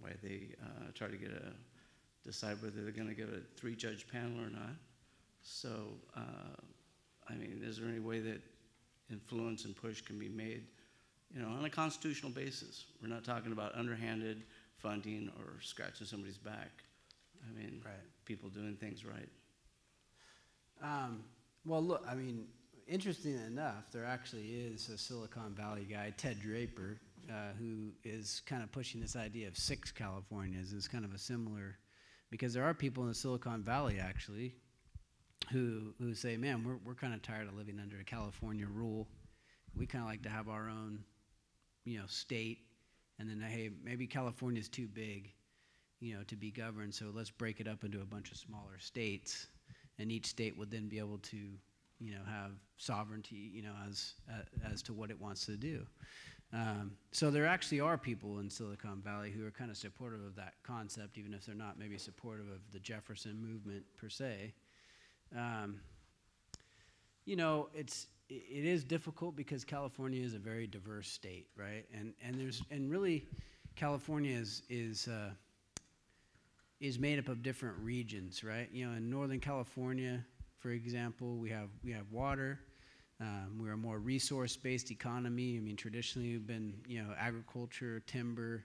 why they try to get decide whether they're going to get a 3-judge panel or not. So, I mean, is there any way that influence and push can be made, you know, on a constitutional basis? We're not talking about underhanded funding or scratching somebody's back. I mean, Right. people doing things right. Well, look, I mean, interesting enough, there actually is a Silicon Valley guy, Ted Draper, who is kind of pushing this idea of 6 Californias. It's kind of a similar, because there are people in the Silicon Valley actually who say, man, we're kind of tired of living under a California rule. We kind of like to have our own, you know, state, and then, hey, maybe California's too big, you know, to be governed, so let's break it up into a bunch of smaller states, and each state would then be able to, you know, have sovereignty, you know, as to what it wants to do. So there actually are people in Silicon Valley who are kind of supportive of that concept, even if they're not maybe supportive of the Jefferson movement per se. You know, it is difficult because California is a very diverse state, right? And really, California is made up of different regions, right? You know, in Northern California, for example, we have water. We're a more resource-based economy. I mean, traditionally we've been, you know, agriculture, timber,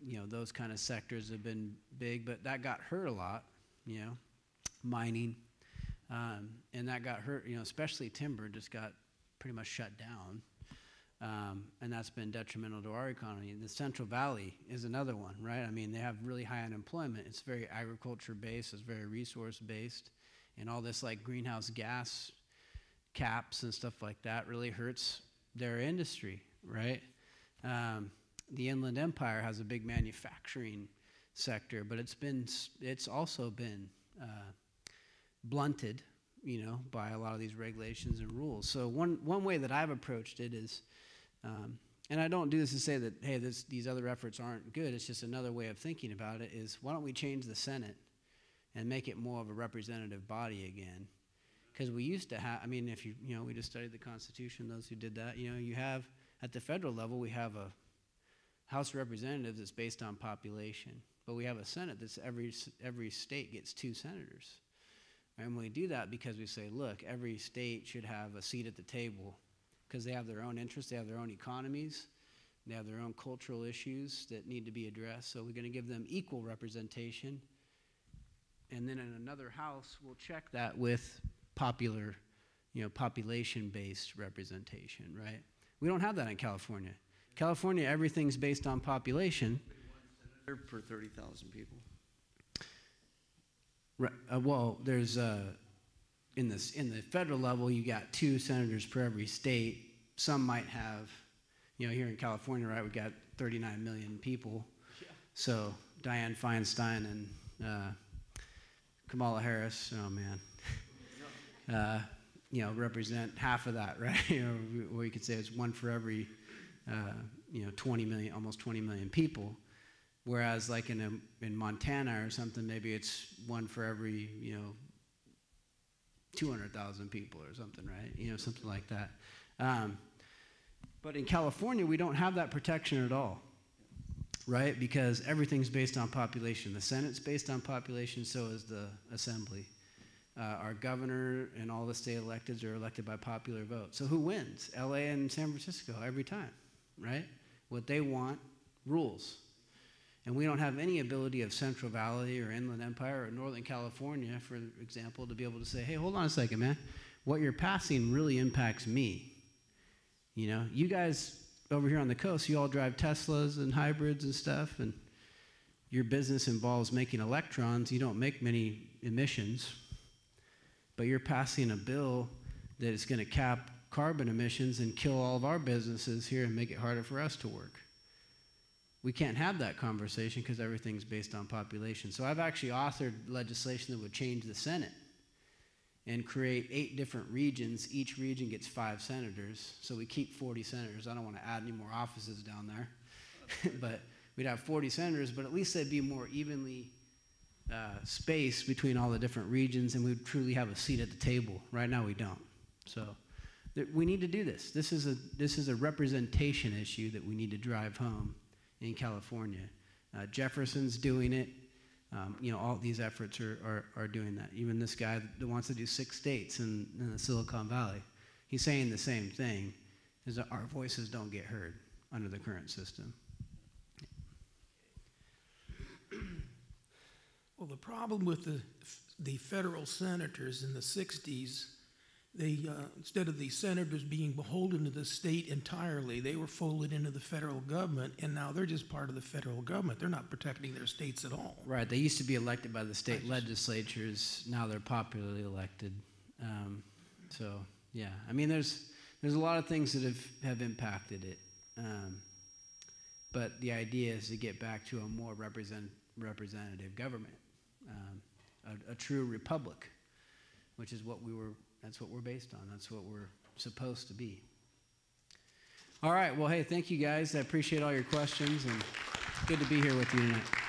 you know, those kind of sectors have been big, but that got hurt a lot, you know, mining, and that got hurt, you know, especially timber just got pretty much shut down, and that's been detrimental to our economy. The Central Valley is another one, right? I mean, they have really high unemployment. It's very agriculture-based, it's very resource-based, and all this like greenhouse gas caps and stuff like that really hurts their industry, right? The Inland Empire has a big manufacturing sector, but it's also been blunted, you know, by a lot of these regulations and rules. So one way that I've approached it is, and I don't do this to say that, hey, these other efforts aren't good, it's just another way of thinking about it, is why don't we change the Senate and make it more of a representative body again? Because we used to have, I mean, if you know, we just studied the Constitution, those who did that, you know, you have, at the federal level, we have a House of Representatives that's based on population, but we have a Senate that's every state gets 2 senators. And we do that because we say, look, every state should have a seat at the table because they have their own interests, they have their own economies, they have their own cultural issues that need to be addressed, so we're going to give them equal representation. And then in another house, we'll check that with popular, you know, population-based representation, right? We don't have that in California. California, everything's based on population. Senator per 30,000 people. Right. Well, there's in the federal level, you got 2 senators per every state. Some might have, you know, here in California, right? We got 39 million people. Yeah. So Dianne Feinstein and Kamala Harris, oh man. You know, represent half of that, right? You know, or you could say it's 1 for every, you know, 20 million, almost 20 million people. Whereas like in Montana or something, maybe it's 1 for every, you know, 200,000 people or something, right? You know, something like that. But in California, we don't have that protection at all, right? Because everything's based on population. The Senate's based on population, so is the Assembly. Our governor and all the state electeds are elected by popular vote. So who wins? LA and San Francisco every time, right? What they want rules. And we don't have any ability of Central Valley or Inland Empire or Northern California, for example, to be able to say, hey, hold on a second, man. What you're passing really impacts me. You know, you guys over here on the coast, you all drive Teslas and hybrids and stuff, and your business involves making electrons. You don't make many emissions. But you're passing a bill that is going to cap carbon emissions and kill all of our businesses here and make it harder for us to work. We can't have that conversation because everything's based on population. So I've actually authored legislation that would change the Senate and create 8 different regions. Each region gets 5 senators, so we keep 40 senators. I don't want to add any more offices down there, but we'd have 40 senators, but at least they'd be more evenly space between all the different regions, and we would truly have a seat at the table. Right now we don't. So we need to do this. This is a representation issue that we need to drive home in California. Jefferson's doing it. all these efforts are doing that. Even this guy that wants to do 6 states in the Silicon Valley, he's saying the same thing, is that our voices don't get heard under the current system. Well, the problem with the federal senators in the 60s, they, instead of the senators being beholden to the state entirely, they were folded into the federal government, and now they're just part of the federal government. They're not protecting their states at all. Right. They used to be elected by the state legislatures. Now they're popularly elected. So, yeah. I mean, there's a lot of things that have impacted it. But the idea is to get back to a more representative government, a true republic, which is that's what we're based on. That's what we're supposed to be. All right. Well, hey, thank you guys. I appreciate all your questions, and good to be here with you tonight.